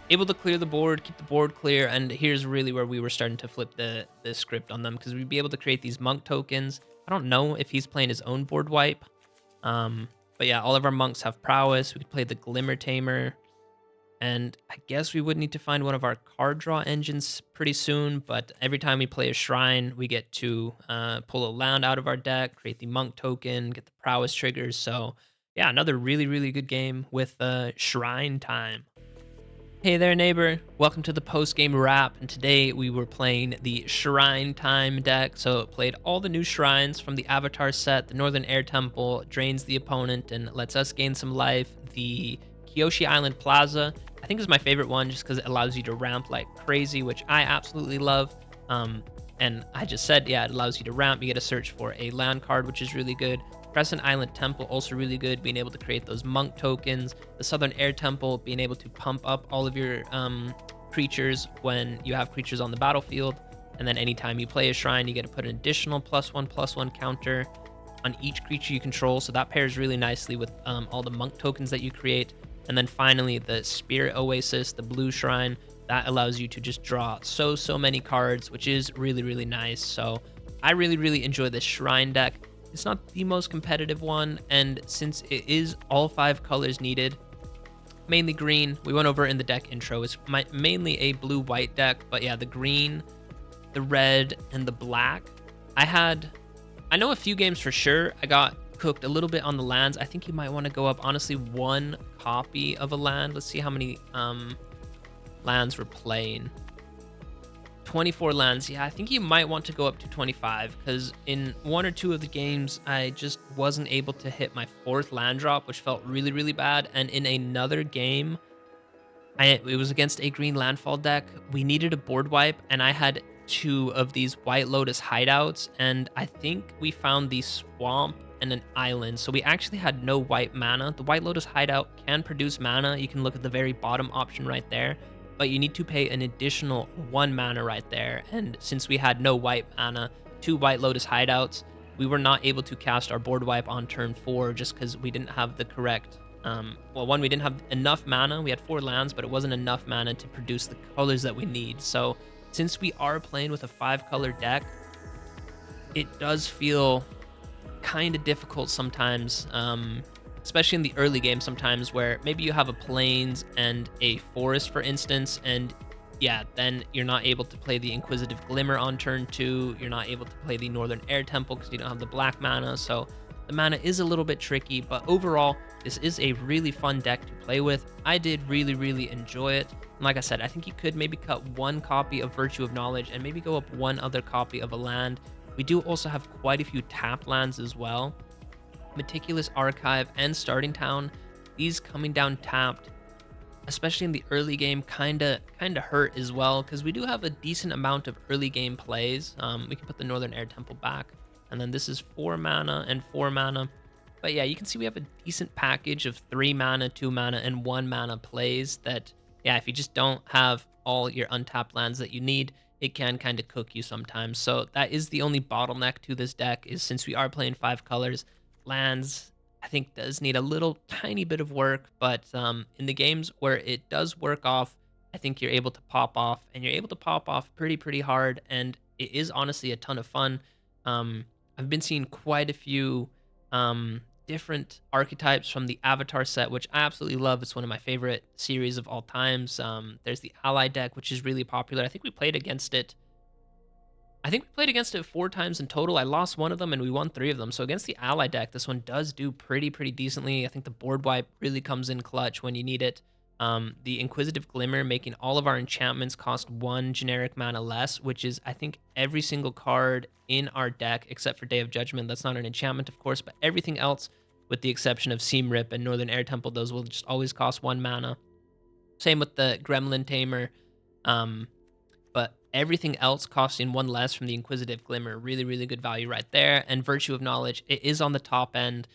able to clear the board, keep the board clear, and here's really where we were starting to flip the script on them, because we'd be able to create these monk tokens. I don't know if he's playing his own board wipe. But yeah, all of our monks have prowess. We could play the Glimmer Tamer. And I guess we would need to find one of our card draw engines pretty soon, but every time we play a shrine, we get to pull a land out of our deck, create the monk token, get the prowess triggers. So yeah, another really, really good game with shrine time. Hey there, neighbor. Welcome to the post-game wrap, and today we were playing the Shrine Time deck. So it played all the new shrines from the Avatar set. The Northern Air Temple drains the opponent and lets us gain some life. The Kyoshi Island Plaza, I think, is my favorite one just because it allows you to ramp like crazy, which I absolutely love. And I just said, yeah, it allows you to ramp. You get to search for a land card, which is really good. Crescent Island Temple, also really good, being able to create those monk tokens. The Southern Air Temple, being able to pump up all of your creatures when you have creatures on the battlefield. And then anytime you play a shrine, you get to put an additional +1/+1 counter on each creature you control. So that pairs really nicely with all the monk tokens that you create. And then finally, the Spirit Oasis, the blue shrine, that allows you to just draw so many cards, which is really, really nice. So I really, really enjoy this shrine deck. It's not the most competitive one, and since it is all 5 colors needed, mainly green, we went over in the deck intro, it's mainly a blue-white deck, but yeah, the green, the red, and the black. I know a few games for sure, I got cooked a little bit on the lands. I think you might want to go up, honestly, 1 copy of a land. Let's see how many lands we're playing. 24 lands. Yeah, I think you might want to go up to 25, because in 1 or 2 of the games, I just wasn't able to hit my 4th land drop, which felt really, really bad. And in another game, it was against a green landfall deck. We needed a board wipe, and I had 2 of these White Lotus hideouts, and I think we found the swamp and an island. So we actually had no white mana. The White Lotus hideout can produce mana. You can look at the very bottom option right there, but you need to pay an additional 1 mana right there. And since we had no white mana, 2 White Lotus hideouts, we were not able to cast our board wipe on turn 4 just because we didn't have the correct, well, one, we didn't have enough mana. We had 4 lands, but it wasn't enough mana to produce the colors that we need. So since we are playing with a 5-color deck, it does feel kind of difficult sometimes, especially in the early game sometimes, where maybe you have a plains and a forest, for instance, and yeah, then you're not able to play the Inquisitive Glimmer on turn 2. You're not able to play the Northern Air Temple because you don't have the black mana, so the mana is a little bit tricky, but overall, this is a really fun deck to play with. I did really, really enjoy it. And like I said, I think you could maybe cut 1 copy of Virtue of Knowledge and maybe go up 1 other copy of a land. We do also have quite a few tapped lands as well. Meticulous Archive and Starting Town, these coming down tapped, especially in the early game, kind of hurt as well, because we do have a decent amount of early game plays. We can put the Northern Air Temple back, and then this is 4 mana and 4 mana. But yeah, you can see we have a decent package of 3 mana, 2 mana, and 1 mana plays that, yeah, if you just don't have all your untapped lands that you need, it can kind of cook you sometimes. So that is the only bottleneck to this deck, is since we are playing 5 colors, lands, I think, does need a little tiny bit of work, but in the games where it does work off, I think you're able to pop off, and you're able to pop off pretty hard, and it is honestly a ton of fun. I've been seeing quite a few different archetypes from the Avatar set, which I absolutely love. It's one of my favorite series of all times. There's the Ally deck, which is really popular. I think we played against it. I think we played against it 4 times in total. I lost one of them and we won 3 of them. So against the Ally deck, this one does do pretty decently. I think the board wipe really comes in clutch when you need it. The Inquisitive Glimmer making all of our enchantments cost 1 generic mana less, which is, I think, every single card in our deck except for Day of Judgment. That's not an enchantment, of course, but everything else, with the exception of Seam Rip and Northern Air Temple, those will just always cost 1 mana. Same with the Gremlin Tamer. But everything else costing 1 less from the Inquisitive Glimmer. Really good value right there. And Virtue of Knowledge, it is on the top end.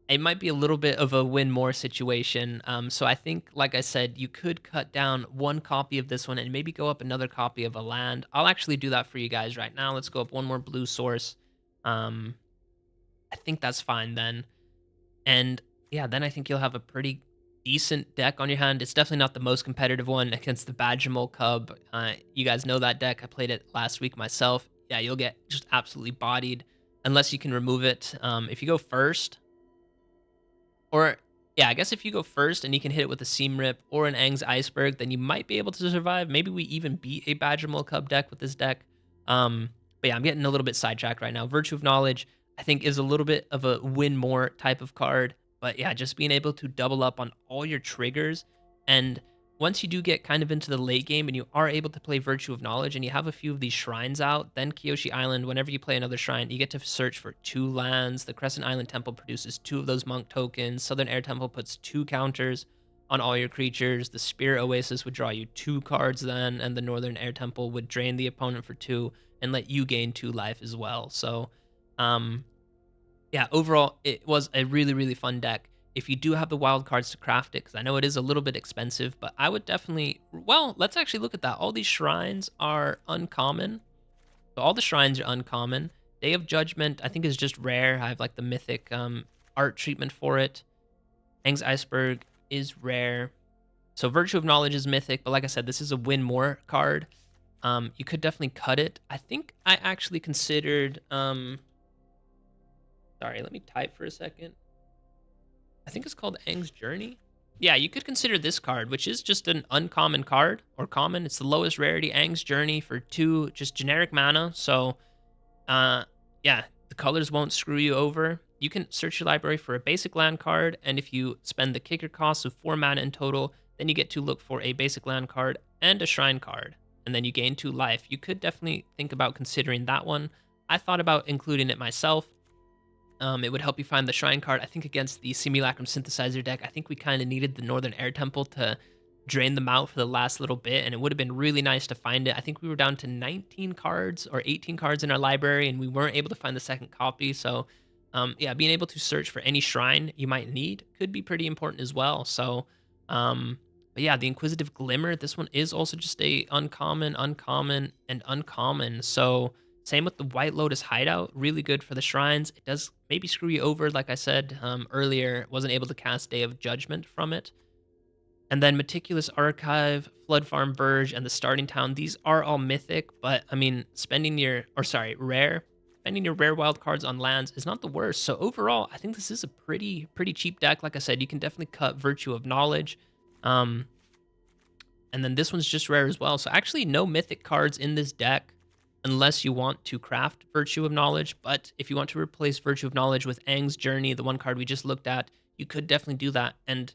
It might be a little bit of a win more situation. So I think, like I said, you could cut down 1 copy of this one and maybe go up another copy of a land. I'll actually do that for you guys right now. Let's go up 1 more blue source. I think that's fine then. And yeah, then I think you'll have a pretty decent deck on your hand. It's definitely not the most competitive one against the Badgermole Cub. You guys know that deck. I played it last week myself. Yeah, you'll get just absolutely bodied unless you can remove it. If you go first, or yeah, I guess if you go first and you can hit it with a Seam Rip or an Aang's Iceberg, then you might be able to survive. Maybe we even beat a Badgermole Cub deck with this deck. But yeah, I'm getting a little bit sidetracked right now. Virtue of Knowledge, I think, is a little bit of a win more type of card. But yeah, just being able to double up on all your triggers. And once you do get kind of into the late game and you are able to play Virtue of Knowledge and you have a few of these shrines out, then Kyoshi Island, whenever you play another shrine, you get to search for 2 lands. The Crescent Island Temple produces 2 of those monk tokens. Southern Air Temple puts 2 counters on all your creatures. The Spirit Oasis would draw you 2 cards then, and the Northern Air Temple would drain the opponent for 2 and let you gain 2 life as well. So, yeah, overall, it was a really fun deck. If you do have the wild cards to craft it, because I know it is a little bit expensive, but I would definitely, well, let's actually look at that. All these shrines are uncommon. So all the shrines are uncommon. Day of Judgment, I think, is just rare. I have like the mythic art treatment for it. Aang's Iceberg is rare. So Virtue of Knowledge is mythic, but like I said, this is a win more card. You could definitely cut it. I think I actually considered, sorry, let me type for a second. I think it's called Aang's Journey. Yeah, you could consider this card, which is just an uncommon card, or common. It's the lowest rarity, Aang's Journey, for 2 just generic mana. So, yeah, the colors won't screw you over. You can search your library for a basic land card, and if you spend the kicker cost of 4 mana in total, then you get to look for a basic land card and a shrine card, and then you gain 2 life. You could definitely think about considering that one. I thought about including it myself. It would help you find the shrine card. I think against the Simulacrum Synthesizer deck, I think we kind of needed the Northern Air Temple to drain them out for the last little bit, and it would have been really nice to find it. I think we were down to 19 cards or 18 cards in our library, and we weren't able to find the second copy. So, yeah, being able to search for any shrine you might need could be pretty important as well. So, but yeah, the Inquisitive Glimmer, this one is also just a uncommon, and uncommon. So, same with the White Lotus Hideout, really good for the shrines. It does maybe screw you over, like I said earlier, wasn't able to cast Day of Judgment from it. And then Meticulous Archive, Floodfarm Verge, and the Starting Town, these are all mythic, but I mean, spending your rare wild cards on lands is not the worst. So overall, I think this is a pretty cheap deck. Like I said, you can definitely cut Virtue of Knowledge. And then this one's just rare as well. So actually no mythic cards in this deck, unless you want to craft Virtue of Knowledge. But if you want to replace Virtue of Knowledge with Aang's Journey, the one card we just looked at, you could definitely do that. And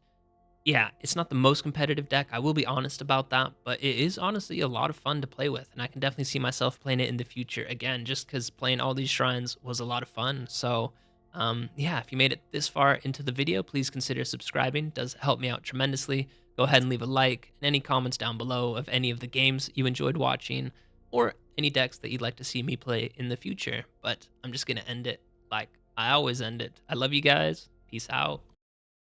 yeah, it's not the most competitive deck, I will be honest about that, but it is honestly a lot of fun to play with, and I can definitely see myself playing it in the future again, just because playing all these shrines was a lot of fun. So yeah, if you made it this far into the video, please consider subscribing. It does help me out tremendously. Go ahead and leave a like and any comments down below of any of the games you enjoyed watching, or any decks that you'd like to see me play in the future. But I'm just going to end it like I always end it. I love you guys. Peace out.